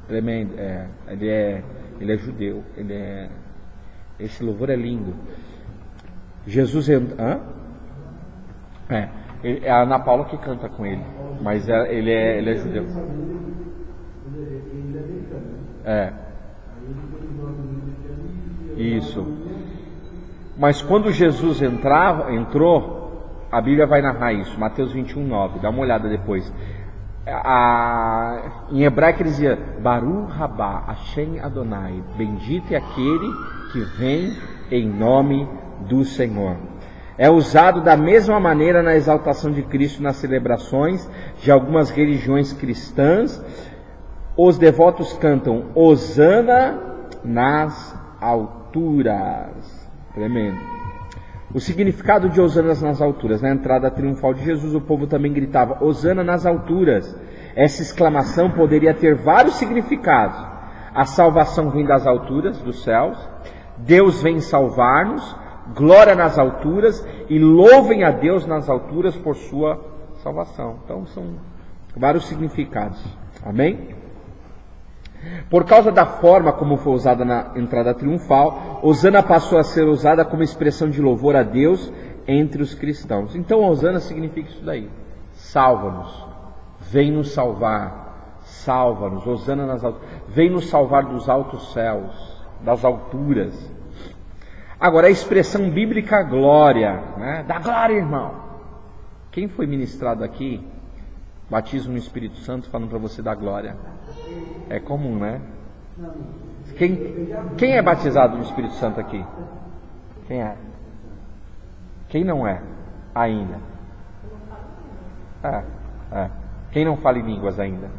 Speaker 1: Tremendo. Ele é judeu. Esse louvor é lindo. Jesus é a Ana Paula que canta com ele, mas ele é judeu. Isso. Mas quando Jesus entrou, a Bíblia vai narrar isso, Mateus 21:9. Dá uma olhada depois. Em hebraico ele dizia Baruch haba Hashem Adonai, bendito é aquele que vem em nome do Senhor. É usado da mesma maneira na exaltação de Cristo nas celebrações de algumas religiões cristãs. Os devotos cantam Hosana nas alturas. Tremendo. O significado de Hosana nas alturas. Na entrada triunfal de Jesus, o povo também gritava Hosana nas alturas. Essa exclamação poderia ter vários significados. A salvação vem das alturas, dos céus. Deus vem salvar-nos. Glória nas alturas. E louvem a Deus nas alturas por sua salvação. Então são vários significados. Amém? Por causa da forma como foi usada na entrada triunfal, Hosana passou a ser usada como expressão de louvor a Deus entre os cristãos. Então Hosana significa isso daí: salva-nos, vem nos salvar, salva-nos. Hosana nas alturas, vem nos salvar dos altos céus, das alturas. Agora a expressão bíblica glória, né? Dá glória, irmão. Quem foi ministrado aqui, batismo no Espírito Santo, falando para você dar glória? É comum, né? Quem é batizado no Espírito Santo aqui? Quem é? Quem não é ainda? Quem não fala em línguas ainda?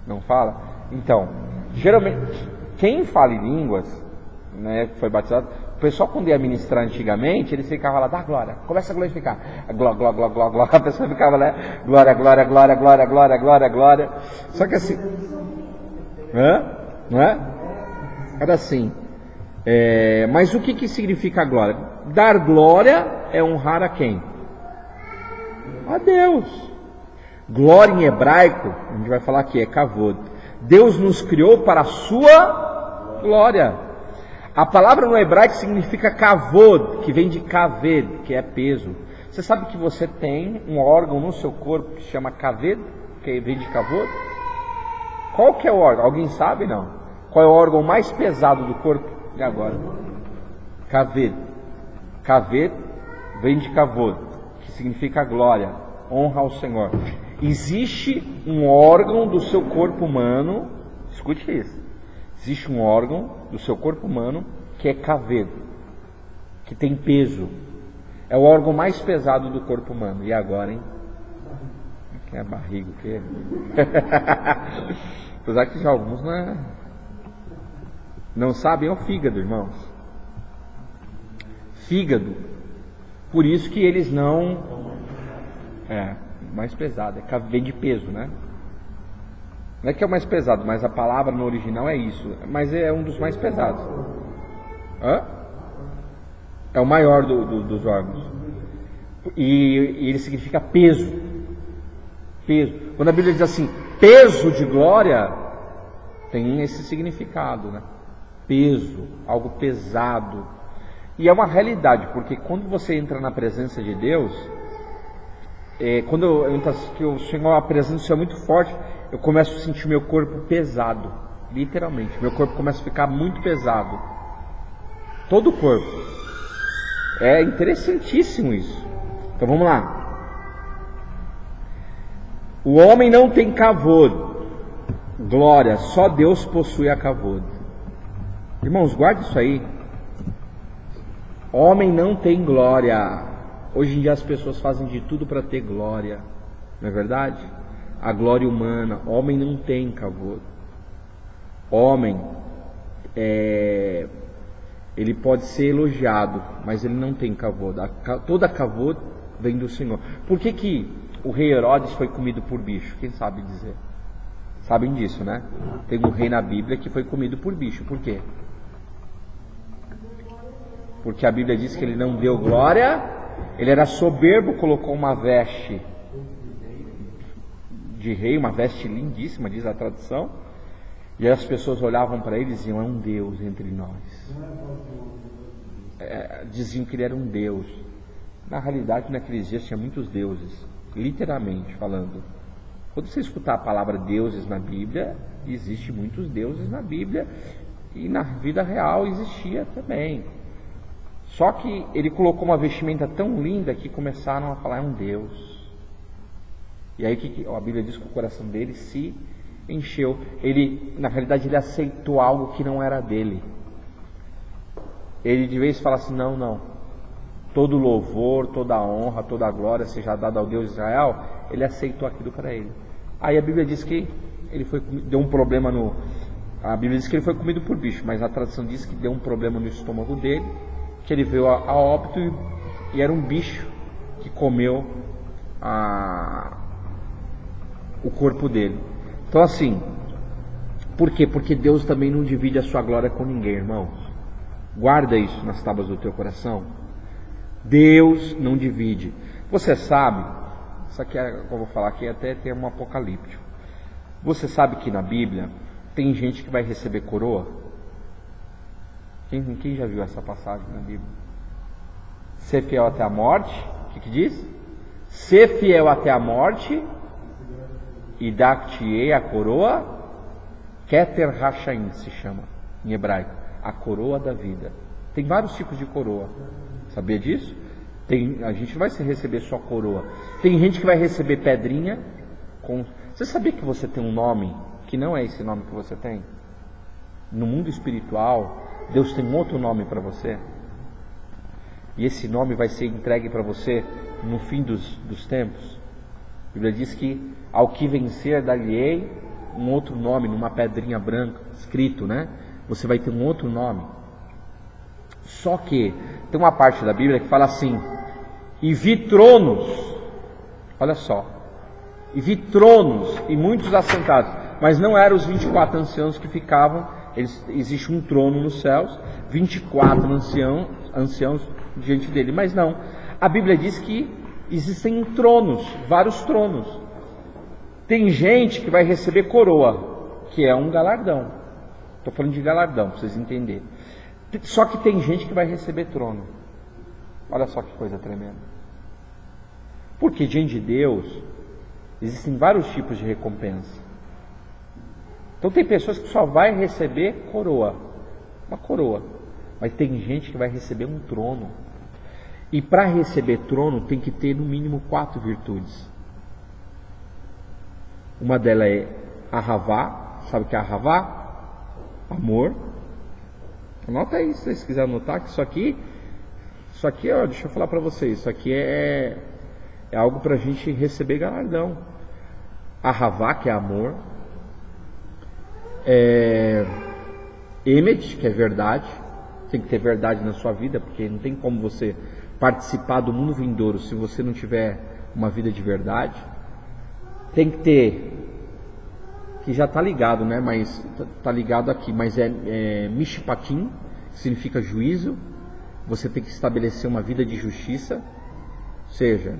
Speaker 1: Não fala? Então, geralmente, quem fala em línguas, né, foi batizado, o pessoal quando ia ministrar antigamente, eles ficavam lá, dá glória, começa a glorificar, glória, glória, glória, glória, a pessoa ficava lá, glória, glória, glória, glória, glória, glória, glória. Só que assim, não é? Era assim. Mas o que significa glória? Dar glória é honrar a quem? A Deus. Glória em hebraico, a gente vai falar aqui, é kavod. Deus nos criou para a sua glória. A palavra no hebraico significa kavod, que vem de kaved, que é peso. Você sabe que você tem um órgão no seu corpo que se chama kaved, que vem de kavod? Qual que é o órgão? Alguém sabe? Não. Qual é o órgão mais pesado do corpo? E agora? Kaved. Kaved vem de kavod, que significa glória, honra ao Senhor. Existe um órgão do seu corpo humano, escute isso. Existe um órgão do seu corpo humano que é kaved, que tem peso. É o órgão mais pesado do corpo humano. E agora, hein? Que é a barriga, o quê? Apesar que já alguns não sabem, é o fígado, irmãos. Fígado. Por isso que eles não... mais pesado, vem de peso, né? Não é que é o mais pesado, mas a palavra no original é isso. Mas é um dos mais pesados. É o maior dos órgãos. E ele significa peso. Peso. Quando a Bíblia diz assim, peso de glória, tem esse significado, né? Peso, algo pesado. E é uma realidade, porque quando você entra na presença de Deus, quando que o Senhor, a presença do Senhor é muito forte, eu começo a sentir meu corpo pesado, literalmente, meu corpo começa a ficar muito pesado, todo o corpo. É interessantíssimo isso. Então vamos lá. O homem não tem kavod, glória, só Deus possui a kavod. Irmãos, guarde isso aí. Homem não tem glória. Hoje em dia as pessoas fazem de tudo para ter glória, não é verdade? A glória humana. Homem não tem kavod. Homem, ele pode ser elogiado, mas ele não tem kavod. Toda kavod vem do Senhor. Por que o rei Herodes foi comido por bicho? Quem sabe dizer? Sabem disso, né? Tem um rei na Bíblia que foi comido por bicho. Por quê? Porque a Bíblia diz que ele não deu glória, ele era soberbo, colocou uma veste de rei, uma veste lindíssima, diz a tradução, e as pessoas olhavam para ele e diziam: é um Deus entre nós. Diziam que ele era um Deus. Na realidade, naqueles dias tinha muitos deuses, literalmente falando. Quando você escutar a palavra deuses na Bíblia, existe muitos deuses na Bíblia, e na vida real existia também. Só que ele colocou uma vestimenta tão linda que começaram a falar: é um Deus. E aí a Bíblia diz que o coração dele se encheu. Na realidade, ele aceitou algo que não era dele. Ele de vez fala assim: não, todo louvor, toda honra, toda glória seja dada ao Deus de Israel. Ele aceitou aquilo para ele. Aí a Bíblia diz que ele deu um problema a Bíblia diz que ele foi comido por bicho, mas a tradução diz que deu um problema no estômago dele, que ele veio a óbito, e era um bicho que comeu o corpo dele. Então assim, por quê? Porque Deus também não divide a sua glória com ninguém, irmãos. Guarda isso nas tábuas do teu coração. Deus não divide. Você sabe, isso aqui eu vou falar aqui até ter um apocalíptico. Você sabe que na Bíblia tem gente que vai receber coroa? Quem já viu essa passagem na Bíblia? Ser fiel até a morte, o que diz? Ser fiel até a morte, e dar-te-ei a coroa, Keter Hashaim se chama, em hebraico, a coroa da vida. Tem vários tipos de coroa, sabia disso? A gente não vai receber só coroa. Tem gente que vai receber pedrinha. Você sabia que você tem um nome que não é esse nome que você tem? No mundo espiritual, Deus tem outro nome para você, e esse nome vai ser entregue para você no fim dos tempos. A Bíblia diz que ao que vencer dar-lhe-ei um outro nome, numa pedrinha branca, escrito, né? Você vai ter um outro nome. Só que tem uma parte da Bíblia que fala assim: e vi tronos, olha só, e vi tronos e muitos assentados, mas não eram os 24 anciãos que ficavam. Existe um trono nos céus, 24 anciãos diante dele, mas não. A Bíblia diz que existem tronos, vários tronos. Tem gente que vai receber coroa, que é um galardão. Estou falando de galardão, para vocês entenderem. Só que tem gente que vai receber trono. Olha só que coisa tremenda. Porque diante de Deus existem vários tipos de recompensa. Então tem pessoas que só vai receber coroa, uma coroa, mas tem gente que vai receber um trono. E para receber trono tem que ter no mínimo 4 virtudes. Uma delas é Ahavá. Sabe o que é Ahavá? Amor. Anota aí se vocês quiserem anotar, que isso aqui, ó, deixa eu falar para vocês, isso aqui é algo para a gente receber galardão. Ahavá, que é amor. Emet, que é verdade. Tem que ter verdade na sua vida, porque não tem como você participar do mundo vindouro se você não tiver uma vida de verdade. Tem que ter, que já está ligado, né? Mas está ligado aqui, mas Mishpatim, que significa juízo. Você tem que estabelecer uma vida de justiça, ou seja,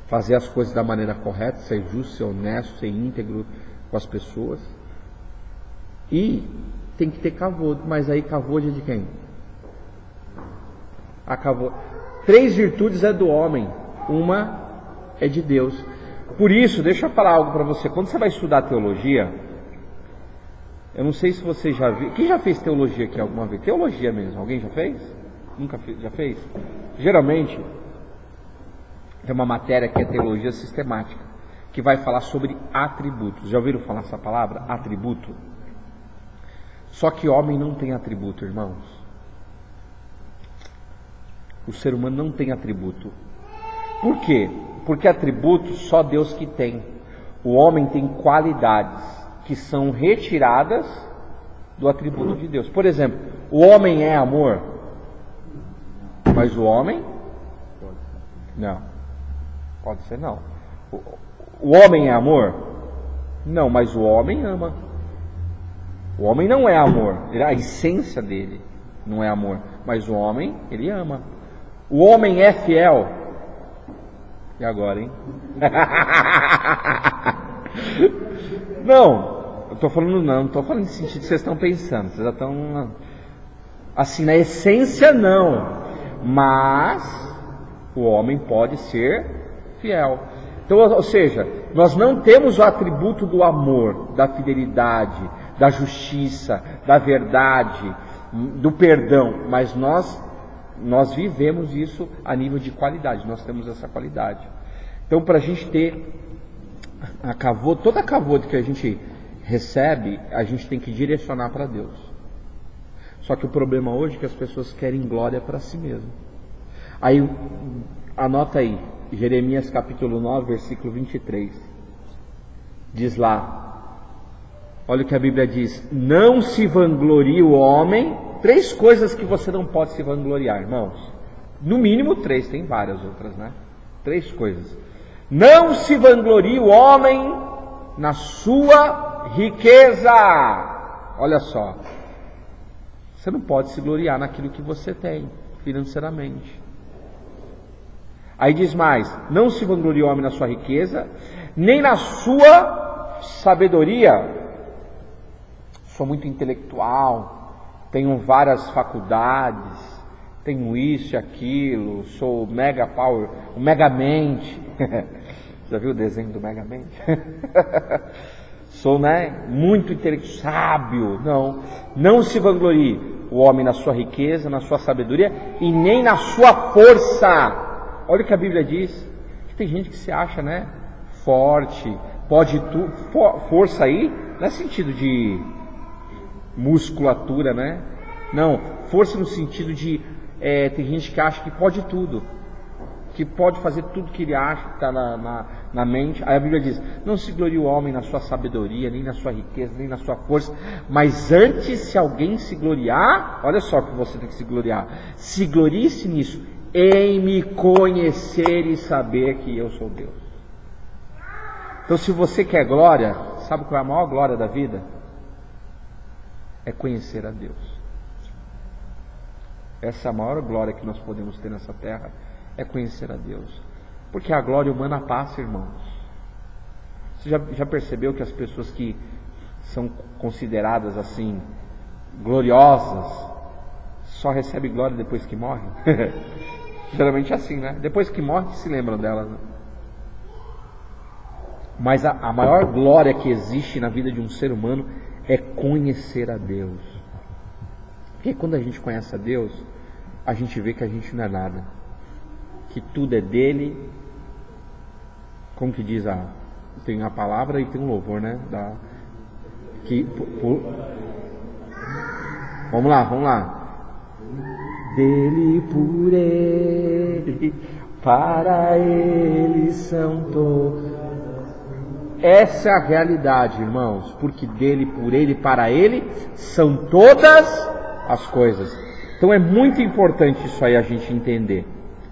Speaker 1: fazer as coisas da maneira correta, ser justo, ser honesto, ser íntegro com as pessoas. E tem que ter kavod, mas aí kavod é de quem? A kavod. 3 virtudes é do homem, uma é de Deus. Por isso, deixa eu falar algo para você. Quando você vai estudar teologia, eu não sei se você já viu. Quem já fez teologia aqui alguma vez? Teologia mesmo. Alguém já fez? Nunca fez? Já fez? Geralmente, tem uma matéria que é teologia sistemática, que vai falar sobre atributos. Já ouviram falar essa palavra? Atributo? Só que homem não tem atributo, irmãos. O ser humano não tem atributo. Por quê? Porque atributos só Deus que tem. O homem tem qualidades que são retiradas do atributo de Deus. Por exemplo, o homem é amor, mas o homem? Não. Pode ser não. O homem é amor? Não, mas o homem ama. O homem não é amor, a essência dele não é amor, mas o homem, ele ama. O homem é fiel. E agora, hein? Não, eu tô falando não estou falando no sentido que vocês estão pensando, vocês já estão assim, na essência não, mas o homem pode ser fiel. Então, ou seja, nós não temos o atributo do amor, da fidelidade, da justiça, da verdade, do perdão, mas nós vivemos isso a nível de qualidade, nós temos essa qualidade. Então, para a gente ter toda a kavod que a gente recebe, a gente tem que direcionar para Deus. Só que o problema hoje é que as pessoas querem glória para si mesmo. Aí, anota aí, Jeremias capítulo 9, versículo 23. Diz lá, olha o que a Bíblia diz: não se vanglorie o homem. 3 coisas que você não pode se vangloriar, irmãos. No mínimo 3, tem várias outras, né? 3 coisas. Não se vanglorie o homem na sua riqueza. Olha só, você não pode se gloriar naquilo que você tem financeiramente. Aí diz mais: não se vanglorie o homem na sua riqueza, nem na sua sabedoria. Sou muito intelectual, tenho várias faculdades, tenho isso e aquilo, sou mega power, o megamente. Já viu o desenho do megamente? Sou, muito intelectual, sábio. Não se vanglorie o homem na sua riqueza, na sua sabedoria e nem na sua força. Olha o que a Bíblia diz, que tem gente que se acha, forte, pode tudo. Força aí, não é sentido de musculatura, Não, força no sentido de, tem gente que acha que pode tudo, que pode fazer tudo que ele acha, que está na mente. Aí a Bíblia diz: não se glorie o homem na sua sabedoria, nem na sua riqueza, nem na sua força, mas antes, se alguém se gloriar, olha só que você tem que se gloriar, se glorie-se nisso, em me conhecer e saber que eu sou Deus. Então, se você quer glória, sabe qual é a maior glória da vida? É conhecer a Deus. Essa é a maior glória que nós podemos ter nessa terra, é conhecer a Deus. Porque a glória humana passa, irmãos. Você já percebeu que as pessoas que são consideradas assim gloriosas só recebem glória depois que morrem? Geralmente é assim, Depois que morrem se lembram delas, Mas a maior glória que existe na vida de um ser humano é conhecer a Deus. Porque quando a gente conhece a Deus, a gente vê que a gente não é nada, que tudo é dele. Como que diz tem a palavra e tem um louvor, Vamos lá. Dele, por ele, para ele são todos. Essa é a realidade, irmãos, porque dele, por ele, para ele são todas as coisas. Então é muito importante isso aí a gente entender,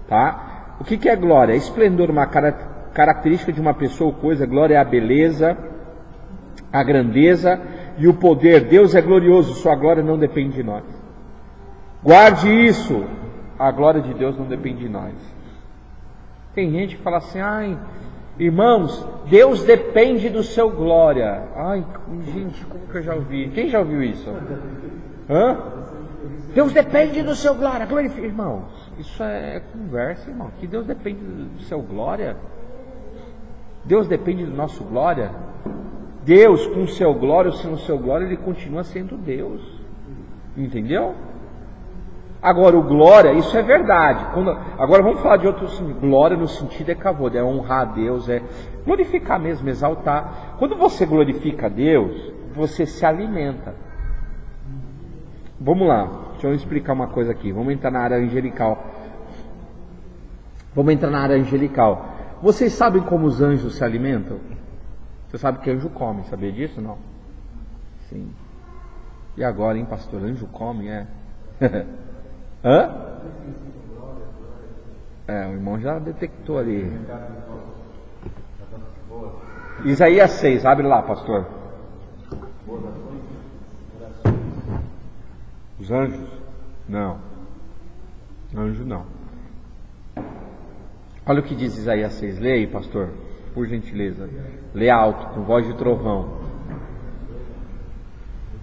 Speaker 1: tá? O que é glória? Esplendor, uma característica de uma pessoa ou coisa. Glória é a beleza, a grandeza e o poder. Deus é glorioso, sua glória não depende de nós. Guarde isso, a glória de Deus não depende de nós. Tem gente que fala assim: irmãos, Deus depende do seu glória. Gente, como que eu já ouvi? Quem já ouviu isso? Deus depende do seu glória. Irmãos, isso é conversa, irmão. Que Deus depende do seu glória? Deus depende do nosso glória? Deus, com o seu glória ou sem o seu glória, Ele continua sendo Deus. Entendeu? Agora, o glória, isso é verdade. Agora vamos falar de outro sentido. Glória no sentido é kavod, é honrar a Deus, é glorificar mesmo, exaltar. Quando você glorifica a Deus, você se alimenta. Vamos lá, deixa eu explicar uma coisa aqui. Vamos entrar na área angelical. Vocês sabem como os anjos se alimentam? Você sabe que anjo come, sabia disso? Não? Sim. E agora, hein, pastor? Anjo come, é? Hã? O irmão já detectou ali. Isaías 6, abre lá, pastor. Os anjos? Não. Anjo não. Olha o que diz Isaías 6. Lê aí, pastor, por gentileza. Lê alto, com voz de trovão.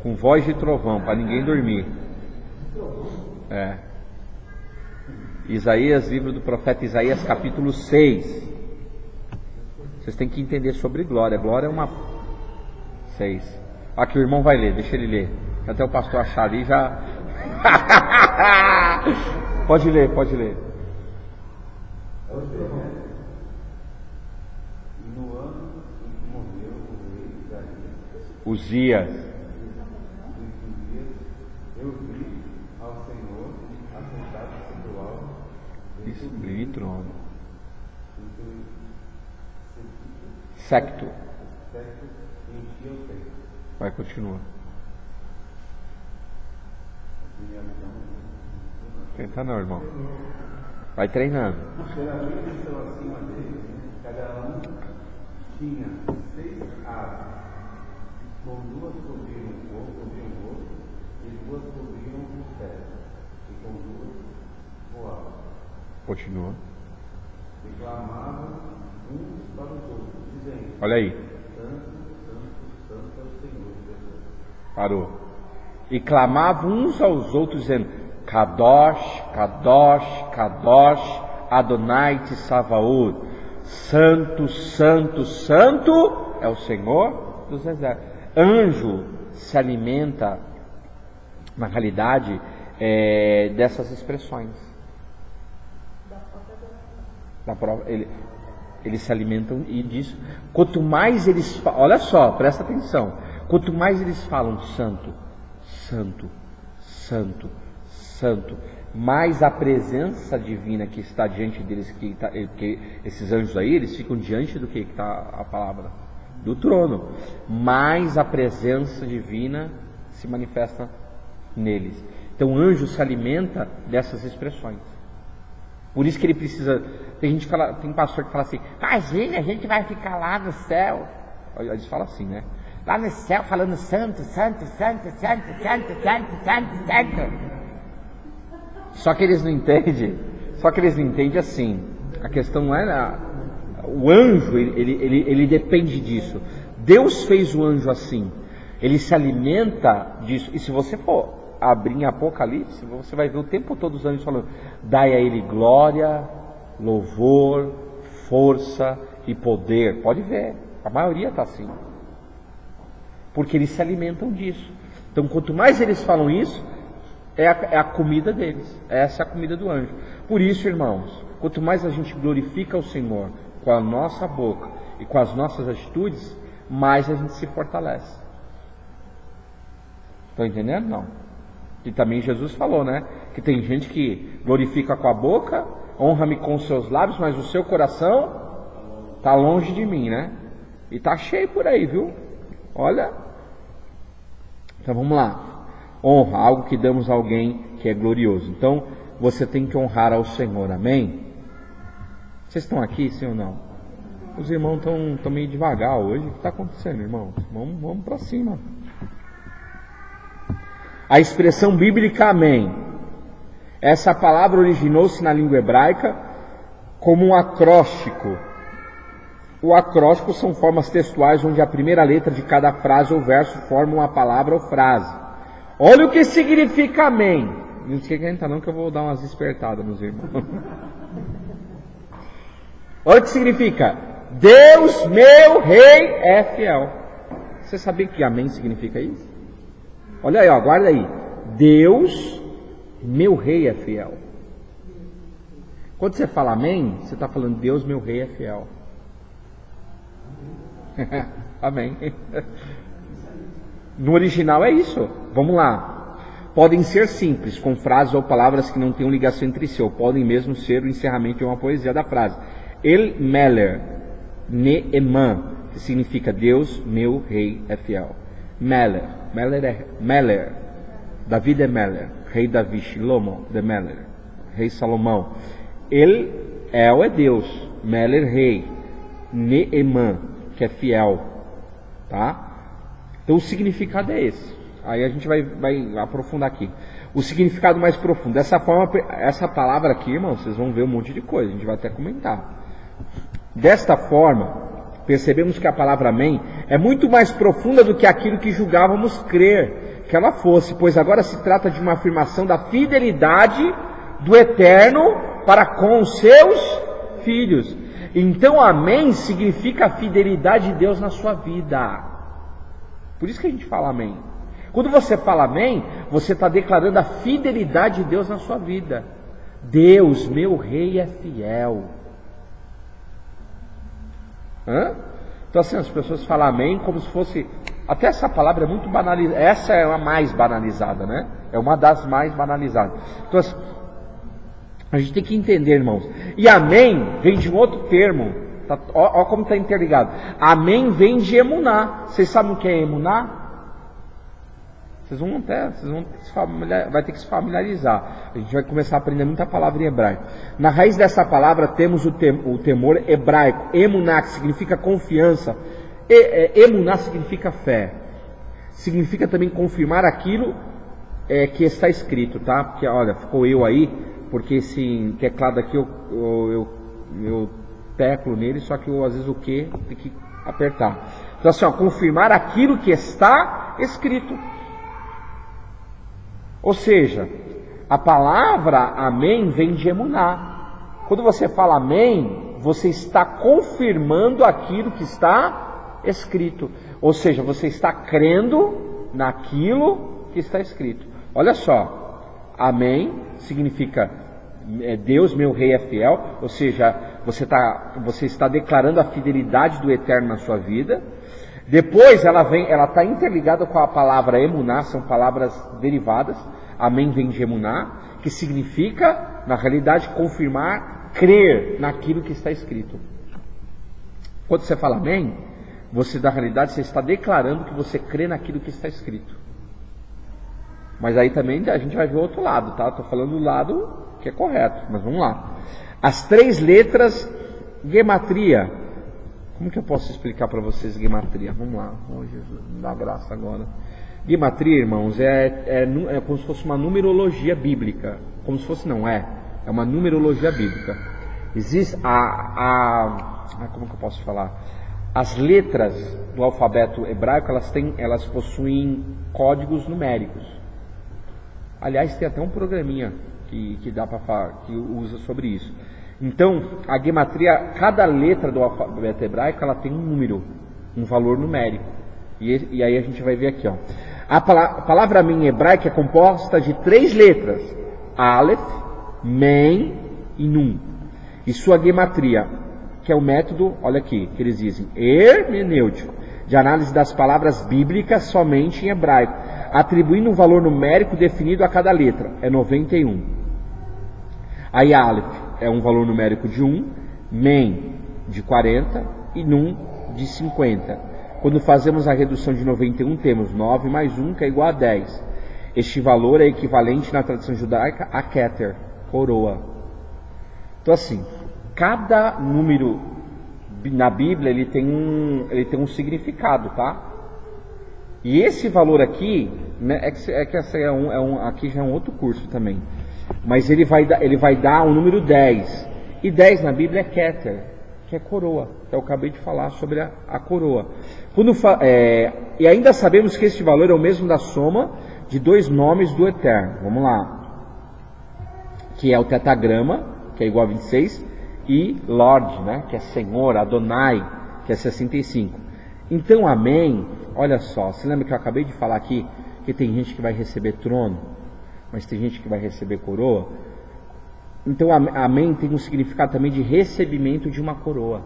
Speaker 1: Com voz de trovão, para ninguém dormir. Isaías, livro do profeta Isaías, capítulo 6. Vocês têm que entender sobre glória. Glória é uma... 6. Aqui o irmão vai ler, deixa ele ler. Até o pastor achar ali já... Pode ler.
Speaker 2: E no ano em que morreu o rei
Speaker 1: Uzias.
Speaker 2: eu vi ao Senhor assentado sobre o alto
Speaker 1: e sublime trono.
Speaker 2: Secto
Speaker 1: Secto. Vai, continua. Tenta não, irmão. Vai treinando.
Speaker 2: Geralmente estão acima dele, cada um tinha 6 asas, com 2 cobriam o rosto, e 2 cobriam os pés, e com 2 voavam.
Speaker 1: Continua.
Speaker 2: E clamavam uns para os outros, dizendo:
Speaker 1: Olha aí.
Speaker 2: Santo, Santo, Santo é o Senhor Deus.
Speaker 1: Parou. E clamavam uns aos outros, dizendo: Kadosh, Kadosh, Kadosh, Adonai Tsavaot. Santo, Santo, Santo é o Senhor dos exércitos. Anjo se alimenta, na realidade, dessas expressões. Eles se alimentam e disso. Quanto mais eles falam, olha só, presta atenção. Quanto mais eles falam santo, santo, santo, santo, mais a presença divina que está diante deles, que esses anjos aí, eles ficam diante do que está a palavra do trono, mais a presença divina se manifesta neles. Então o anjo se alimenta dessas expressões. Por isso que ele precisa. Tem gente que fala, tem pastor que fala assim: imagina, a gente vai ficar lá no céu. Eles falam assim, né? Lá no céu falando santo, santo, santo, santo, santo, santo, santo, santo. Só que eles não entendem assim. A questão não é o anjo, ele depende disso. Deus fez o anjo assim. Ele se alimenta disso. E se você for abrir em Apocalipse, você vai ver o tempo todo os anjos falando: dai a ele glória, louvor, força e poder. Pode ver, a maioria está assim. Porque eles se alimentam disso. Então, quanto mais eles falam isso, é a comida deles. Essa é a comida do anjo. Por isso, irmãos, quanto mais a gente glorifica o Senhor com a nossa boca e com as nossas atitudes, mais a gente se fortalece. Estão entendendo? Não. E também Jesus falou, né? Que tem gente que glorifica com a boca, honra-me com os seus lábios, mas o seu coração está longe de mim, né? E está cheio por aí, viu? Olha. Então vamos lá. Honra, algo que damos a alguém que é glorioso. Então, você tem que honrar ao Senhor, amém? Vocês estão aqui, sim ou não? Os irmãos estão meio devagar hoje. O que está acontecendo, irmãos? Vamos para cima. A expressão bíblica amém. Essa palavra originou-se na língua hebraica como um acróstico. O acróstico são formas textuais onde a primeira letra de cada frase ou verso forma uma palavra ou frase. Olha o que significa amém. Não esquenta não que eu vou dar umas despertadas nos irmãos. Olha o que significa. Deus, meu rei, é fiel. Você sabia que amém significa isso? Olha aí, ó, guarda aí. Deus, meu rei, é fiel. Quando você fala amém, você está falando Deus, meu rei, é fiel. Amém. No original é isso. Vamos lá. Podem ser simples, com frases ou palavras que não tenham ligação entre si, ou podem mesmo ser o encerramento de uma poesia da frase. El Meler, Neeman, que significa Deus, meu rei, é fiel. Meler, Meler, David é Meler, rei Davi, Shlomo de Meler, rei Salomão. El é Deus, Meler, rei, Neeman, que é fiel, tá? Então o significado é esse. Aí a gente vai aprofundar aqui. O significado mais profundo. Dessa forma, essa palavra aqui, irmão, vocês vão ver um monte de coisa. A gente vai até comentar. Desta forma, percebemos que a palavra amém é muito mais profunda do que aquilo que julgávamos crer que ela fosse, pois agora se trata de uma afirmação da fidelidade do Eterno para com os seus filhos. Então, amém significa a fidelidade de Deus na sua vida. Por isso que a gente fala amém. Quando você fala amém, você está declarando a fidelidade de Deus na sua vida. Deus, meu rei, é fiel. Então assim, as pessoas falam amém como se fosse... Até essa palavra é muito banalizada. Essa é a mais banalizada, né? É uma das mais banalizadas. Então assim, a gente tem que entender, irmãos. E amém vem de um outro termo. Olha como está interligado. Amém vem de emuná. Vocês sabem o que é emuná? Vocês vão vai ter que se familiarizar. A gente vai começar a aprender muita palavra em hebraico. Na raiz dessa palavra temos o temor hebraico. Emuná, que significa confiança. Emuná significa fé. Significa também confirmar aquilo que está escrito, tá? Porque, olha, ficou eu aí, porque esse teclado aqui eu teclo nele, só que às vezes o que tem que apertar. Então assim, confirmar aquilo que está escrito. Ou seja, a palavra amém vem de emuná. Quando você fala amém, você está confirmando aquilo que está escrito. Ou seja, você está crendo naquilo que está escrito. Olha só, amém significa Deus, meu rei, é fiel. Ou seja, você está declarando a fidelidade do Eterno na sua vida. Depois ela está interligada com a palavra emuná, são palavras derivadas. Amém vem de emuná, que significa, na realidade, confirmar, crer naquilo que está escrito. Quando você fala amém, na realidade, você está declarando que você crê naquilo que está escrito. Mas aí também a gente vai ver o outro lado, tá? Estou falando do lado que é correto, mas vamos lá. As 3 letras, gematria. Como que eu posso explicar para vocês gematria? Vamos lá. Oh, Jesus, me dá graça agora. Gematria, irmãos, é como se fosse uma numerologia bíblica. Como se fosse, não é. É uma numerologia bíblica. Existe como que eu posso falar? As letras do alfabeto hebraico, elas possuem códigos numéricos. Aliás, tem até um programinha que dá para falar, que usa sobre isso. Então, a gematria, cada letra do alfabeto hebraico, ela tem um número, um valor numérico. E aí a gente vai ver aqui, ó. A palavra amém em hebraico é composta de 3 letras: Aleph, Mem e Nun. E sua gematria, que é o método, olha aqui, que eles dizem, hermenêutico, de análise das palavras bíblicas somente em hebraico, atribuindo um valor numérico definido a cada letra, é 91. Aí Aleph é um valor numérico de 1, Mem de 40 e Nun de 50. Quando fazemos a redução de 91, temos 9 mais 1, que é igual a 10. Este valor é equivalente na tradição judaica a Keter, coroa. Então assim, cada número na Bíblia ele tem um significado, tá? E esse valor aqui, né, aqui já é um outro curso também. Mas ele vai dar o número 10. E 10 na Bíblia é Keter, que é coroa. Eu acabei de falar sobre a coroa. E ainda sabemos que este valor é o mesmo da soma de 2 nomes do Eterno. Vamos lá. Que é o tetagrama, que é igual a 26, e Lord, né, que é Senhor, Adonai, que é 65. Então, amém, olha só, você lembra que eu acabei de falar aqui, que tem gente que vai receber trono, mas tem gente que vai receber coroa? Então, amém tem um significado também de recebimento de uma coroa.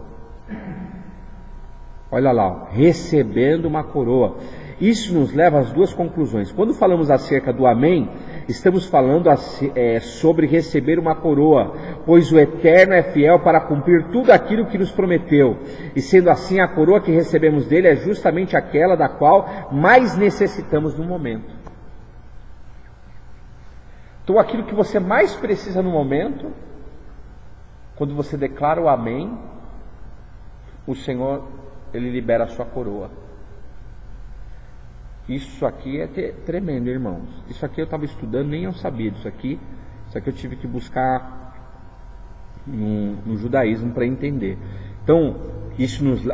Speaker 1: Olha lá, recebendo uma coroa. Isso nos leva às duas conclusões. Quando falamos acerca do amém, estamos falando sobre receber uma coroa, pois o Eterno é fiel para cumprir tudo aquilo que nos prometeu. E sendo assim, a coroa que recebemos dele é justamente aquela da qual mais necessitamos no momento. Então, aquilo que você mais precisa no momento, quando você declara o amém, o Senhor, Ele libera a sua coroa. Isso aqui é tremendo, irmãos. Isso aqui eu estava estudando, nem eu sabia disso aqui. Isso aqui eu tive que buscar no judaísmo para entender. Então,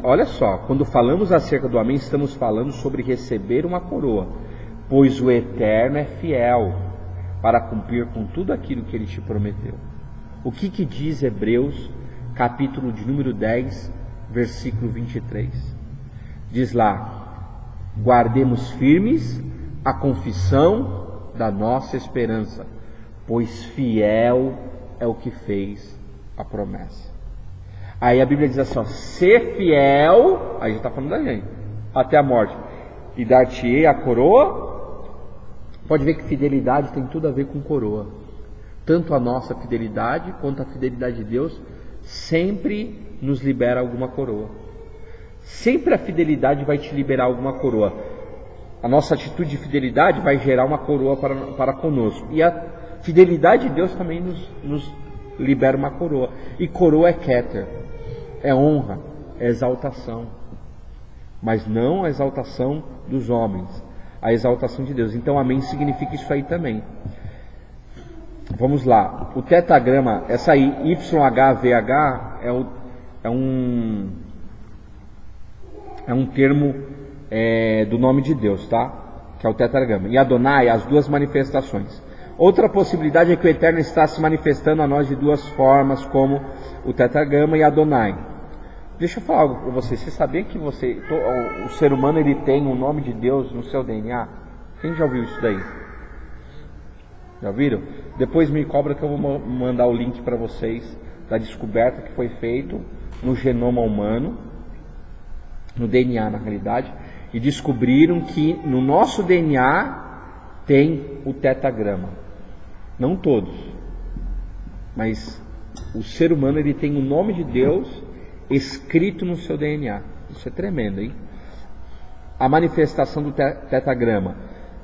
Speaker 1: olha só, quando falamos acerca do amém, estamos falando sobre receber uma coroa, pois o Eterno é fiel para cumprir com tudo aquilo que Ele te prometeu. O que diz Hebreus, capítulo de número 10, versículo 23? Diz lá: guardemos firmes a confissão da nossa esperança, pois fiel é o que fez a promessa. Aí a Bíblia diz assim, ó, ser fiel, aí já está falando da gente, até a morte, e dar-te-ei a coroa. Pode ver que fidelidade tem tudo a ver com coroa. Tanto a nossa fidelidade quanto a fidelidade de Deus sempre nos libera alguma coroa. Sempre a fidelidade vai te liberar alguma coroa. A nossa atitude de fidelidade vai gerar uma coroa para conosco. E a fidelidade de Deus também nos libera uma coroa. E coroa é keter, é honra, é exaltação. Mas não a exaltação dos homens, a exaltação de Deus. Então amém significa isso aí também. Vamos lá. O tetagrama, essa aí, YHVH, é um termo do nome de Deus, tá? Que é o tetagrama. E Adonai, as duas manifestações. Outra possibilidade é que o Eterno está se manifestando a nós de duas formas, como o tetagrama e Adonai. Deixa eu falar algo para você. Você sabia que o ser humano ele tem o nome de Deus no seu DNA? Quem já ouviu isso daí? Já viram? Depois me cobra que eu vou mandar o link para vocês da descoberta que foi feito no genoma humano, no DNA na realidade, e descobriram que no nosso DNA tem o tetagrama. Não todos, mas o ser humano ele tem o nome de Deus escrito no seu DNA. Isso é tremendo, hein? A manifestação do tetagrama.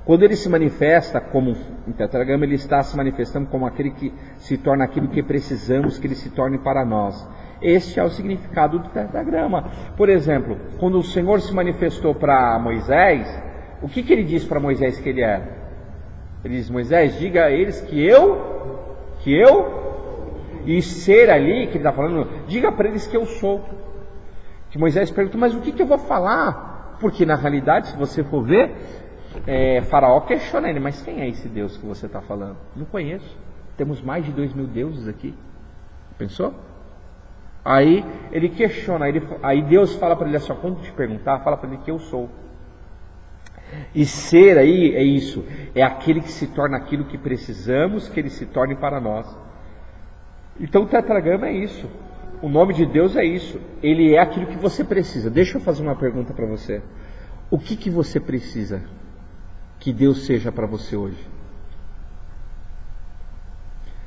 Speaker 1: Quando ele se manifesta como um tetragrama, ele está se manifestando como aquele que se torna aquilo que precisamos que ele se torne para nós. Este é o significado do tetragrama. Por exemplo, quando o Senhor se manifestou para Moisés, o que ele disse para Moisés que ele era? Ele diz: Moisés, diga a eles que eu, e ser ali, que ele está falando, diga para eles que eu sou. Que Moisés perguntou, mas o que eu vou falar? Porque na realidade, se você for ver, Faraó questiona ele, mas quem é esse Deus que você está falando? Não conheço. Temos mais de 2.000 deuses aqui. Pensou? Aí ele questiona, aí Deus fala para ele assim, quando te perguntar, fala para ele que eu sou. E ser aí é isso, é aquele que se torna aquilo que precisamos que ele se torne para nós. Então o tetragrama é isso, o nome de Deus é isso, ele é aquilo que você precisa. Deixa eu fazer uma pergunta para você. O que você precisa que Deus seja para você hoje?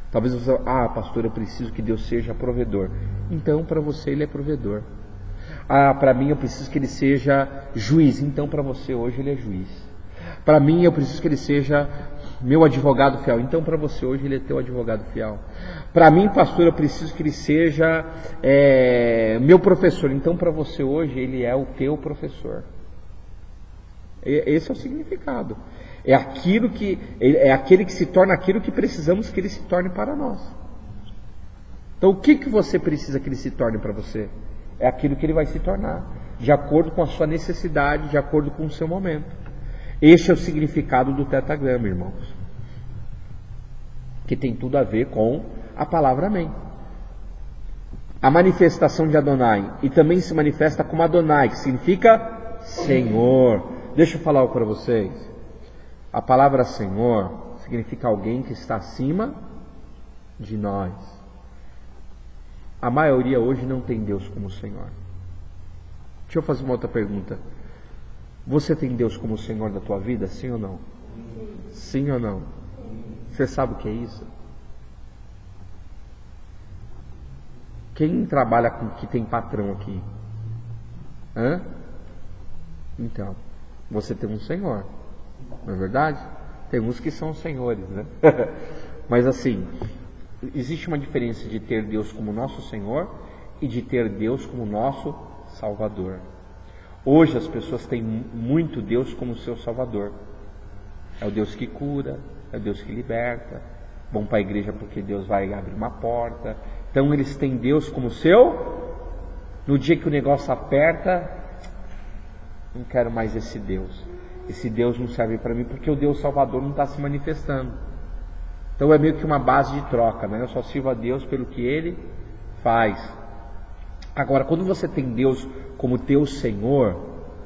Speaker 1: Talvez você, pastor, eu preciso que Deus seja provedor. Então para você ele é provedor. Para mim eu preciso que ele seja juiz. Então para você hoje ele é juiz. Para mim eu preciso que ele seja meu advogado fiel. Então para você hoje ele é teu advogado fiel. Para mim, pastor, eu preciso que ele seja meu professor. Então para você hoje ele é o teu professor. Esse é o significado. É aquele que se torna aquilo que precisamos que ele se torne para nós. Então o que você precisa que ele se torne para você? É aquilo que ele vai se tornar, de acordo com a sua necessidade, de acordo com o seu momento. Este é o significado do tetragrama, irmãos, que tem tudo a ver com a palavra amém. a manifestação de Adonai, e também se manifesta como Adonai, que significa Senhor. Deixa eu falar algo para vocês. A palavra Senhor significa alguém que está acima de nós. A maioria hoje não tem Deus como Senhor. Deixa eu fazer uma outra pergunta. Você tem Deus como Senhor da tua vida? Sim ou não? Sim ou não? Você sabe o que é isso? Quem trabalha com que tem patrão aqui? Hã? Então, você tem um Senhor, não é verdade? Tem uns que são senhores, né? Mas assim, existe uma diferença de ter Deus como nosso Senhor e de ter Deus como nosso Salvador. Hoje as pessoas têm muito Deus como seu Salvador. É o Deus que cura, é o Deus que liberta. Vão para a igreja porque Deus vai abrir uma porta. Então eles têm Deus como seu. No dia que o negócio aperta, não quero mais esse Deus. Esse Deus não serve para mim porque o Deus Salvador não está se manifestando. Então é meio que uma base de troca, né? Eu só sirvo a Deus pelo que Ele faz. Agora, quando você tem Deus como teu Senhor,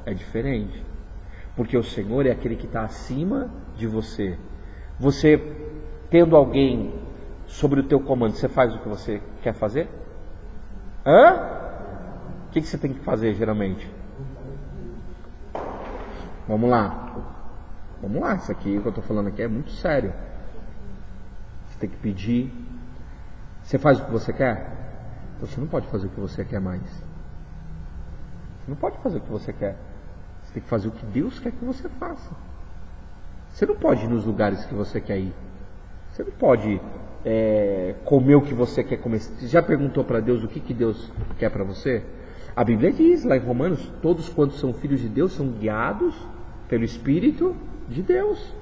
Speaker 1: é diferente. Porque o Senhor é aquele que está acima de você. Você, tendo alguém sobre o teu comando, você faz o que você quer fazer? Hã? O que você tem que fazer geralmente? Vamos lá. Vamos lá, isso aqui que eu estou falando aqui é muito sério. Você tem que pedir. Você faz o que você quer? Você não pode fazer o que você quer mais. Você não pode fazer o que você quer. Você tem que fazer o que Deus quer que você faça. Você não pode ir nos lugares que você quer ir. Você não pode comer o que você quer comer. Você já perguntou para Deus o que Deus quer para você? A Bíblia diz lá em Romanos, todos quantos são filhos de Deus são guiados pelo Espírito de Deus.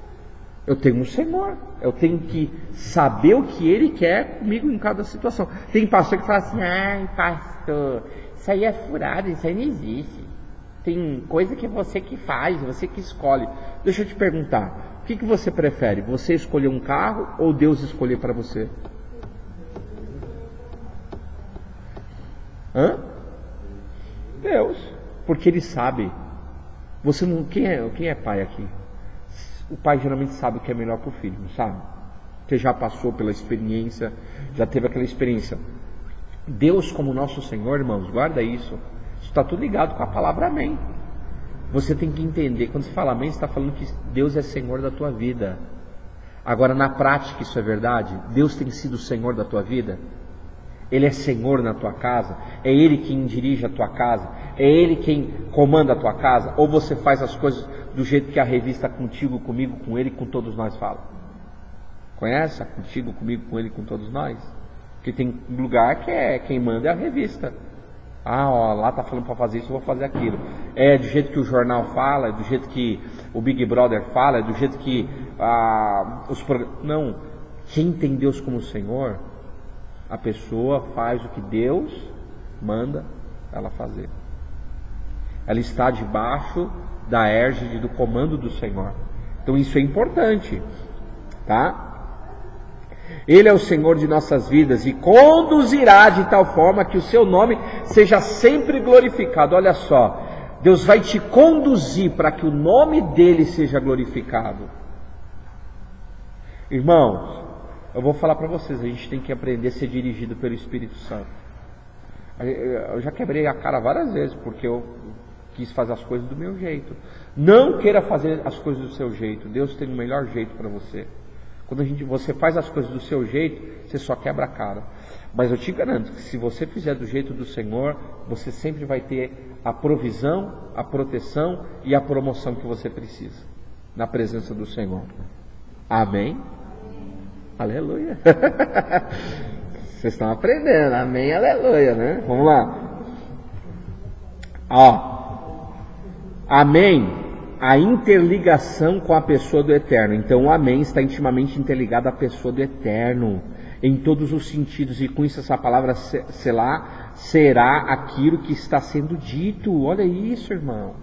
Speaker 1: Eu tenho um Senhor, eu tenho que saber o que Ele quer comigo em cada situação. Tem pastor que fala assim, ai pastor, isso aí é furado, isso aí não existe. Tem coisa que você que faz, você que escolhe. Deixa eu te perguntar, o que você prefere? Você escolher um carro ou Deus escolher para você? Hã? Deus, porque Ele sabe. Você não, quem é pai aqui? O pai geralmente sabe o que é melhor para o filho, não sabe? Você já passou pela experiência, já teve aquela experiência. Deus como nosso Senhor, irmãos, guarda isso. Isso está tudo ligado com a palavra amém. Você tem que entender, quando você fala amém, você está falando que Deus é Senhor da tua vida. Agora, na prática, isso é verdade? Deus tem sido o Senhor da tua vida? Ele é Senhor na tua casa? É Ele quem dirige a tua casa? É Ele quem comanda a tua casa? Ou você faz as coisas do jeito que a revista Contigo, Comigo, Com Ele, Com Todos Nós fala? Conhece? Contigo, Comigo, Com Ele, Com Todos Nós? Porque tem lugar que quem manda é a revista. Lá está falando para fazer isso, eu vou fazer aquilo. É do jeito que o jornal fala, é do jeito que o Big Brother fala, é do jeito que os programas... Não, quem tem Deus como Senhor, a pessoa faz o que Deus manda ela fazer. Ela está debaixo da égide do comando do Senhor. Então isso é importante, tá? Ele é o Senhor de nossas vidas e conduzirá de tal forma que o seu nome seja sempre glorificado. Olha só, Deus vai te conduzir para que o nome dele seja glorificado. Irmãos, eu vou falar para vocês, a gente tem que aprender a ser dirigido pelo Espírito Santo. Eu já quebrei a cara várias vezes porque eu quis fazer as coisas do meu jeito. Não queira fazer as coisas do seu jeito. Deus tem o melhor jeito para você. Quando você faz as coisas do seu jeito, você só quebra a cara. Mas eu te garanto que se você fizer do jeito do Senhor, você sempre vai ter a provisão, a proteção e a promoção que você precisa na presença do Senhor. Amém? Aleluia. Vocês estão aprendendo. Amém, aleluia, né? Vamos lá. Amém. A interligação com a pessoa do Eterno. Então o amém está intimamente interligado à pessoa do Eterno, em todos os sentidos, e com isso essa palavra selá será aquilo que está sendo dito. Olha isso, irmão.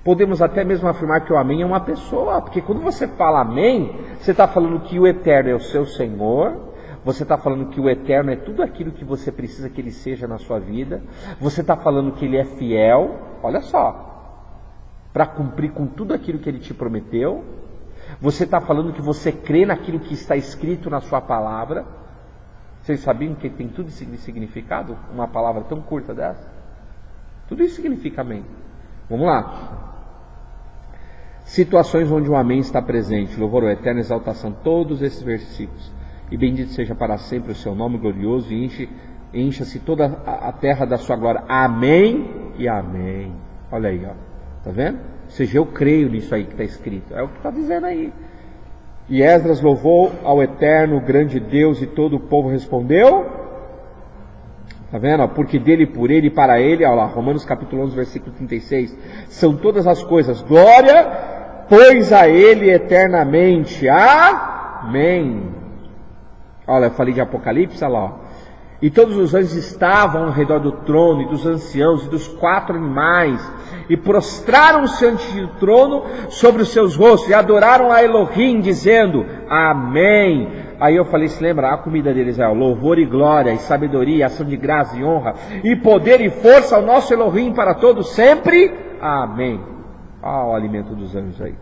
Speaker 1: Podemos até mesmo afirmar que o amém é uma pessoa, porque quando você fala amém, você está falando que o Eterno é o seu Senhor, Você está falando que o eterno é tudo aquilo que você precisa que ele seja na sua vida. Você está falando que ele é fiel, olha só, para cumprir com tudo aquilo que ele te prometeu. Você está falando que você crê naquilo que está escrito na sua palavra. Vocês sabiam que tem tudo esse significado? Uma palavra tão curta dessa? Tudo isso significa amém. Vamos lá. Situações onde o amém está presente. Louvor ao eterno, exaltação, todos esses versículos. E bendito seja para sempre o seu nome glorioso, e encha-se toda a terra da sua glória. Amém e amém. Olha aí, ó. Tá vendo? Ou seja, eu creio nisso aí que está escrito. É o que está dizendo aí. E Esdras louvou ao eterno, grande Deus, e todo o povo respondeu. Tá vendo? Porque dele, por ele e para ele, olha lá, Romanos capítulo 11, versículo 36. São todas as coisas. Glória, pois a ele eternamente. Amém. Olha, eu falei de Apocalipse, olha lá, ó. E todos os anjos estavam ao redor do trono, e dos anciãos, e dos 4 animais, e prostraram-se ante o trono sobre os seus rostos, e adoraram a Elohim, dizendo, amém. Aí eu falei, se lembra, a comida deles é louvor e glória, e sabedoria, ação de graça e honra, e poder e força ao nosso Elohim para todos sempre, amém. Olha o alimento dos anjos aí.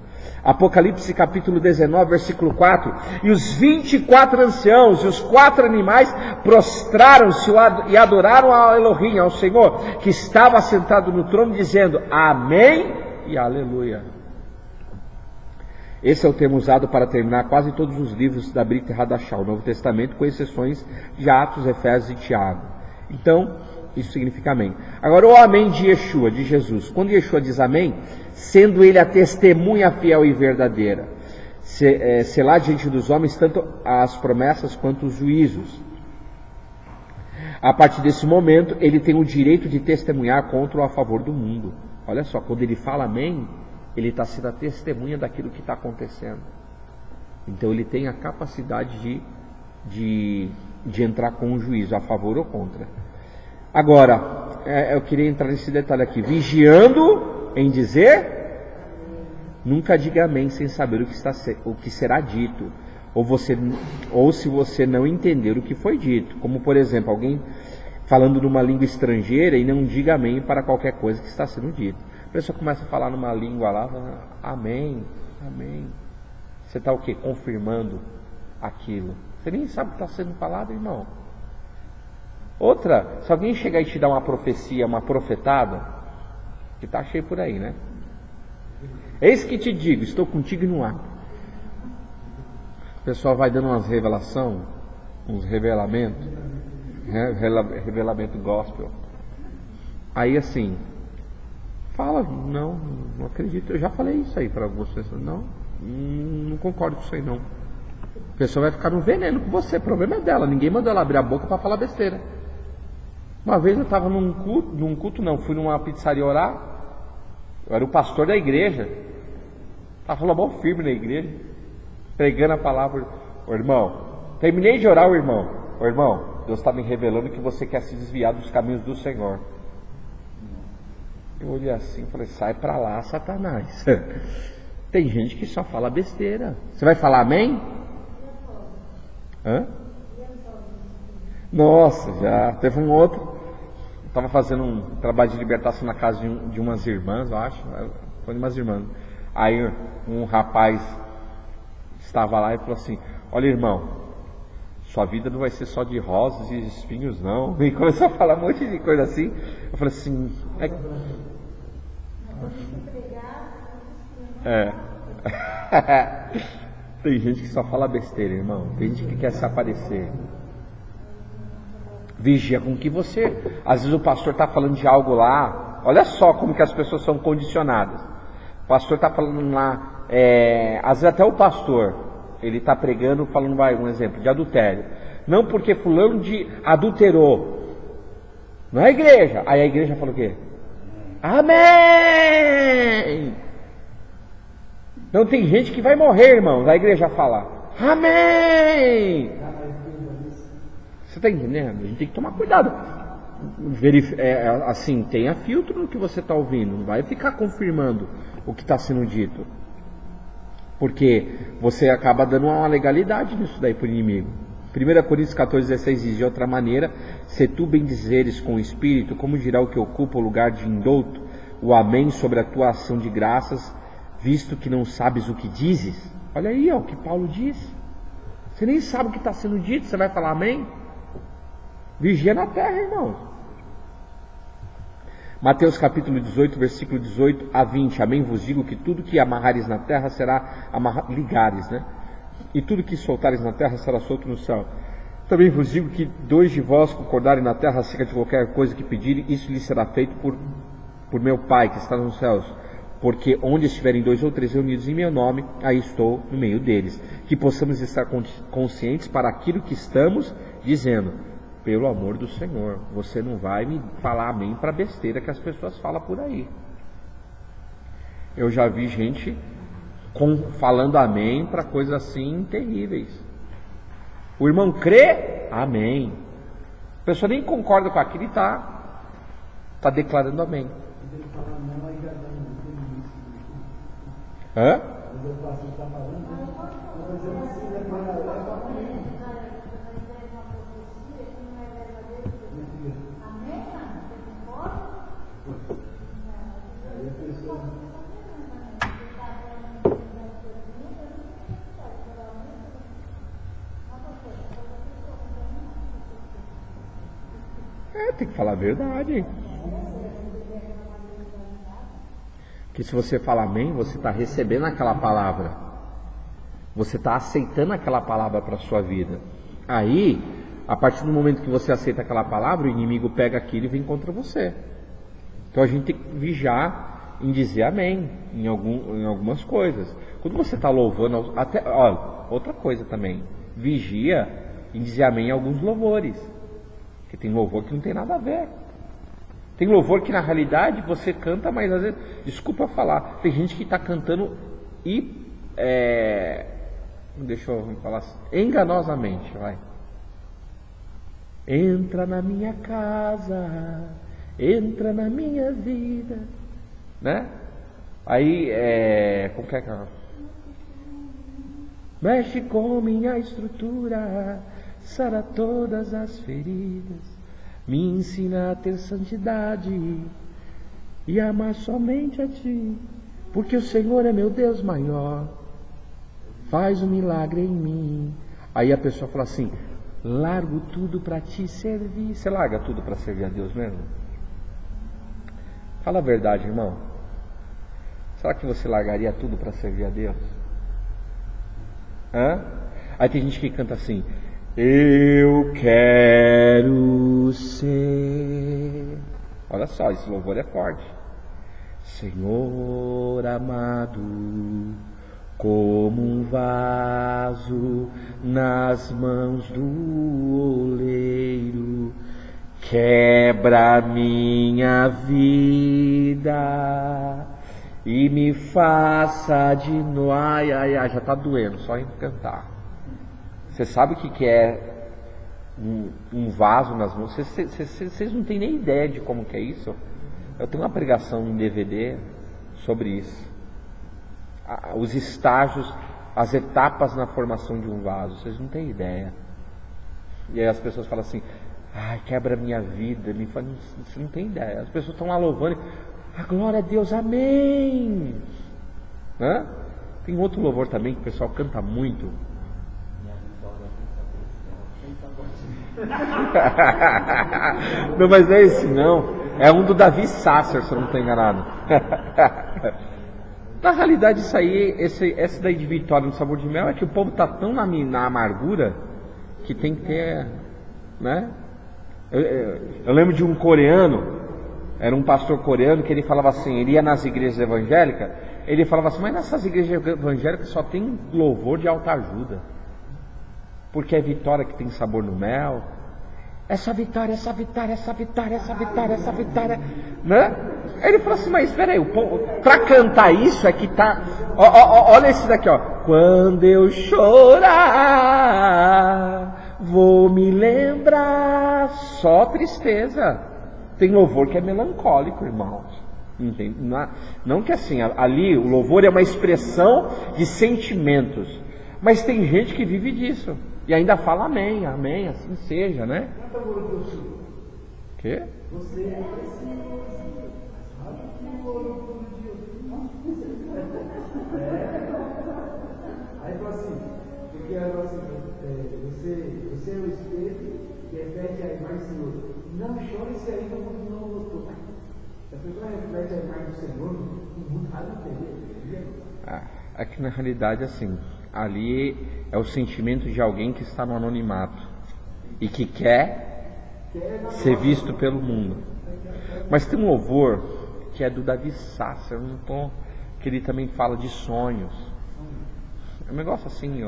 Speaker 1: Apocalipse capítulo 19, versículo 4. E os 24 anciãos e os 4 animais prostraram-se e adoraram ao Elohim, ao Senhor, que estava sentado no trono, dizendo, amém e aleluia. Esse é o termo usado para terminar quase todos os livros da Brit Hadashah, o Novo Testamento, com exceções de Atos, Efésios e Tiago. Então, isso significa amém. Agora, o amém de Yeshua, de Jesus. Quando Yeshua diz amém, sendo ele a testemunha fiel e verdadeira, selar diante dos homens tanto as promessas quanto os juízos. A partir desse momento, ele tem o direito de testemunhar contra ou a favor do mundo. Olha só, quando ele fala amém, ele está sendo a testemunha daquilo que está acontecendo. Então ele tem a capacidade de entrar com o juízo, a favor ou contra. Agora, eu queria entrar nesse detalhe aqui. Vigiando em dizer, nunca diga amém sem saber o que será dito. Ou se você não entender o que foi dito. Como, por exemplo, alguém falando numa língua estrangeira e não diga amém para qualquer coisa que está sendo dito. A pessoa começa a falar numa língua lá, amém, amém. Você está o quê? Confirmando aquilo. Você nem sabe o que está sendo falado, irmão. Outra, se alguém chegar e te dar uma profecia, uma profetada, que está cheio por aí, né? Eis que te digo, estou contigo e não há. O pessoal vai dando umas revelações, uns revelamentos, revelamento gospel. Aí assim, fala, não acredito, eu já falei isso aí para algumas pessoas, não concordo com isso aí não. A pessoa vai ficar no veneno com você, o problema é dela, ninguém mandou ela abrir a boca para falar besteira. Uma vez eu estava fui numa pizzaria orar, eu era o pastor da igreja, estava falando bom firme na igreja, pregando a palavra, ô irmão, terminei de orar, ô irmão, Deus está me revelando que você quer se desviar dos caminhos do Senhor. Eu olhei assim e falei, sai pra lá, Satanás. Tem gente que só fala besteira. Você vai falar amém? Hã? Nossa, já teve um outro. Estava fazendo um trabalho de libertação na casa de umas irmãs, eu acho. Foi de umas irmãs. Aí um rapaz estava lá e falou assim, olha irmão, sua vida não vai ser só de rosas e espinhos não. E começou a falar um monte de coisa assim. Eu falei assim, tem gente que só fala besteira, irmão. Tem gente que quer se aparecer. Vigia com que você... Às vezes o pastor está falando de algo lá. Olha só como que as pessoas são condicionadas. O pastor está falando lá... às vezes até o pastor, ele está pregando, falando, um exemplo, de adultério. Não porque fulano adulterou. Não é a igreja. Aí a igreja fala o quê? Amém! Então tem gente que vai morrer, irmãos. A igreja fala, amém! Você está entendendo? A gente tem que tomar cuidado. Assim, tenha filtro no que você está ouvindo. Não vai ficar confirmando o que está sendo dito. Porque você acaba dando uma legalidade nisso daí para o inimigo. 1 Coríntios 14,16 diz de outra maneira: se tu bendizeres com o Espírito, como dirá o que ocupa o lugar de indouto, o amém sobre a tua ação de graças, visto que não sabes o que dizes? Olha aí, ó, o que Paulo diz. Você nem sabe o que está sendo dito, você vai falar amém? Vigia na terra, irmãos. Mateus capítulo 18, versículo 18 a 20. Amém vos digo que tudo que amarrares na terra será ligares, né? E tudo que soltares na terra será solto no céu. Também vos digo que 2 de vós concordarem na terra acerca de qualquer coisa que pedirem, isso lhes será feito por meu Pai que está nos céus. Porque onde estiverem 2 ou 3 reunidos em meu nome, aí estou no meio deles. Que possamos estar conscientes para aquilo que estamos dizendo. Pelo amor do Senhor, você não vai me falar amém para besteira que as pessoas falam por aí. Eu já vi gente falando amém para coisas assim terríveis. O irmão crê, amém. A pessoa nem concorda com aquilo e está declarando amém. Hã? Tem que falar a verdade. Que se você fala amém, você está recebendo aquela palavra. Você está aceitando aquela palavra para a sua vida. Aí, a partir do momento que você aceita aquela palavra, o inimigo pega aquilo e vem contra você. Então a gente tem que vigiar em dizer amém em algumas coisas. Quando você está louvando, outra coisa também, vigia em dizer amém em alguns louvores. Porque tem louvor que não tem nada a ver. Tem louvor que na realidade você canta, mas às vezes, desculpa falar, tem gente que está cantando deixa eu falar assim, enganosamente, vai. Entra na minha casa, entra na minha vida, né? Aí, como que é que ela? Mexe com minha estrutura, sara todas as feridas, me ensina a ter santidade e amar somente a Ti, porque o Senhor é meu Deus maior, faz um milagre em mim. Aí a pessoa fala assim: largo tudo para Te servir. Você larga tudo para servir a Deus mesmo? Fala a verdade, irmão. Será que você largaria tudo para servir a Deus? Aí tem gente que canta assim: eu quero ser. Olha só, esse louvor é forte. Senhor amado, como um vaso nas mãos do oleiro, quebra minha vida e me faça de novo. Ai, já está doendo só em cantar. Você sabe o que é um vaso nas mãos? Vocês não têm nem ideia de como que é isso. Eu tenho uma pregação em DVD sobre isso. Os estágios, as etapas na formação de um vaso. Vocês não têm ideia. E aí as pessoas falam assim: ai, quebra minha vida. Me fala, você não tem ideia. As pessoas estão lá louvando. A glória a Deus, amém. Tem outro louvor também que o pessoal canta muito. Não, mas é esse não. É um do Davi Sasser, se eu não estou enganado. Na realidade, isso aí, essa daí de Vitória no Sabor de Mel, é que o povo está tão na amargura que tem que ter, né? Eu lembro de um coreano, era um pastor coreano, que ele falava assim, ele ia nas igrejas evangélicas, ele falava assim: mas nessas igrejas evangélicas só tem louvor de autoajuda, porque é vitória que tem sabor no mel. Essa vitória, essa vitória, essa vitória, essa vitória, essa vitória, né? Aí ele falou assim: mas espera aí, para cantar isso é que tá. Olha esse daqui, ó. Quando eu chorar, vou me lembrar, só tristeza. Tem louvor que é melancólico, irmãos. Entende? Não que assim, ali o louvor é uma expressão de sentimentos, mas tem gente que vive disso. E ainda fala amém, amém, assim seja, né? O quê?
Speaker 3: Você é precioso. Olha que ouro por Deus. Aí fala assim, porque agora assim, você é o espelho que reflete a imagem do Senhor. Não chore se ainda não gostou. Se a pessoa reflete a imagem do Senhor, não muda nada entender.
Speaker 1: É que na realidade, assim, ali é o sentimento de alguém que está no anonimato e que quer ser visto pelo mundo. Mas tem um louvor que é do Davi Sasser, que ele também fala de sonhos. É um negócio assim,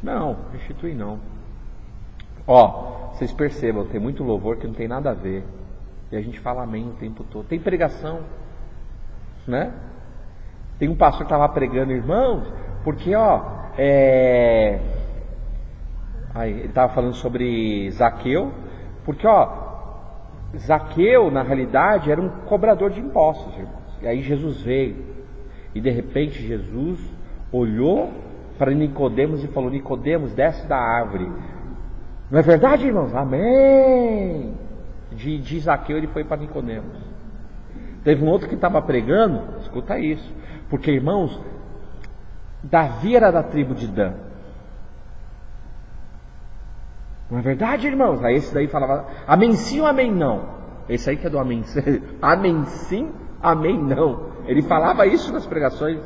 Speaker 1: não, restitui não. Vocês percebam, tem muito louvor que não tem nada a ver. E a gente fala amém o tempo todo. Tem pregação, né? Tem um pastor que estava pregando, irmãos, porque ele estava falando sobre Zaqueu, porque Zaqueu na realidade era um cobrador de impostos, irmãos. E aí Jesus veio, e de repente Jesus olhou para Nicodemos e falou: Nicodemos, desce da árvore. Não é verdade, irmãos? Amém. De Zaqueu ele foi para Nicodemos. Teve um outro que estava pregando, escuta isso, porque, irmãos, Davi era da tribo de Dan. Não é verdade, irmãos? Aí esse daí falava amém sim ou amém não? Esse aí que é do amém sim. Amém sim, amém não. Ele falava isso nas pregações.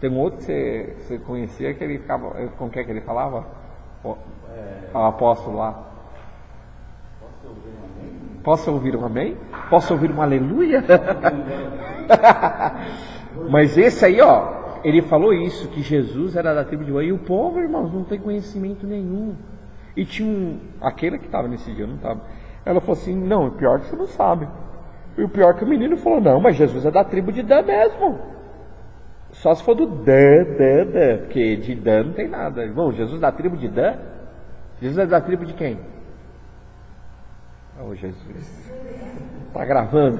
Speaker 1: Tem um outro que você conhecia que ele ficava. Com que ele falava? O apóstolo lá. Posso ouvir um amém? Posso ouvir um aleluia? Mas esse aí, ele falou isso, que Jesus era da tribo de Dan. E o povo, irmãos, não tem conhecimento nenhum. E tinha aquele que estava nesse dia, não estava. Ela falou assim: não, o pior é que você não sabe. E o pior é que o menino falou: não, mas Jesus é da tribo de Dan mesmo. Só se for do Dan, porque de Dan não tem nada. Irmão, Jesus é da tribo de Dan? Jesus é da tribo de quem? Oh, Jesus. Está gravando?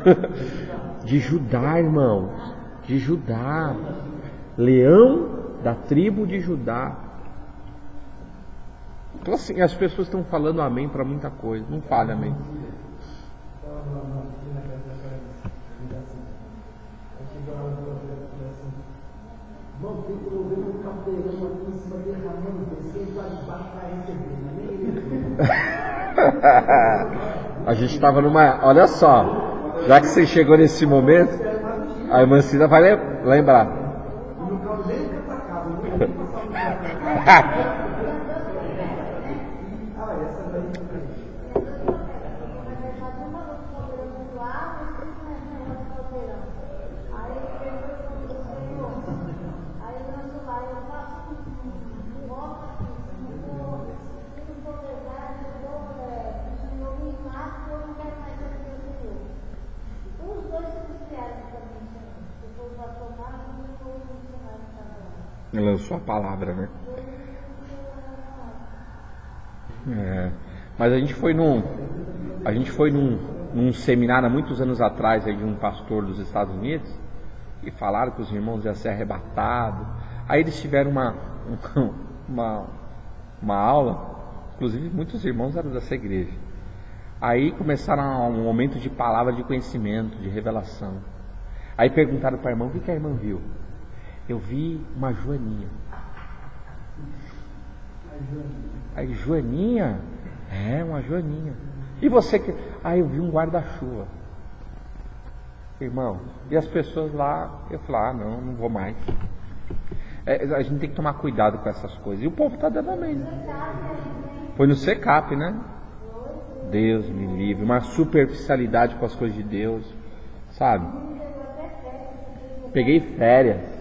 Speaker 1: De Judá, irmãos. De Judá. Leão da tribo de Judá. Então assim, as pessoas estão falando amém para muita coisa. Não fale amém.
Speaker 3: Vamos ter que ouvir um caldeirão aqui em cima derramando, descendo lá de baixo para receber.
Speaker 1: A gente estava numa. Olha só, já que você chegou nesse momento, a irmã Cida vai lembrar.
Speaker 3: E no caldeirão que essa casa, não tem que passar no
Speaker 1: lançou a palavra, né? Mas a gente foi num seminário há muitos anos atrás aí, de um pastor dos Estados Unidos, e falaram que os irmãos iam ser arrebatados. Aí eles tiveram uma aula, inclusive muitos irmãos eram dessa igreja. Aí começaram um momento de palavra de conhecimento, de revelação. Aí perguntaram para a irmã: o que a irmã viu? Eu vi uma joaninha. Aí, joaninha? É, uma joaninha. E você que... eu vi um guarda-chuva. Irmão, e as pessoas lá, eu falei: não vou mais. A gente tem que tomar cuidado com essas coisas. E o povo está dando amém. Foi no SECAP, né? Deus me livre. Uma superficialidade com as coisas de Deus, sabe? Peguei férias.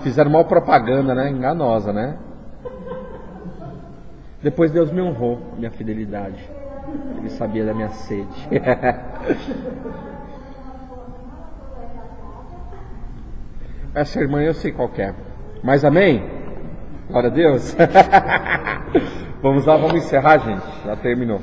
Speaker 1: Fizeram mal propaganda, né? Enganosa, né? Depois Deus me honrou, minha fidelidade. Ele sabia da minha sede. Essa irmã eu sei qual é. Mas amém? Glória a Deus. Vamos lá, vamos encerrar, gente. Já terminou.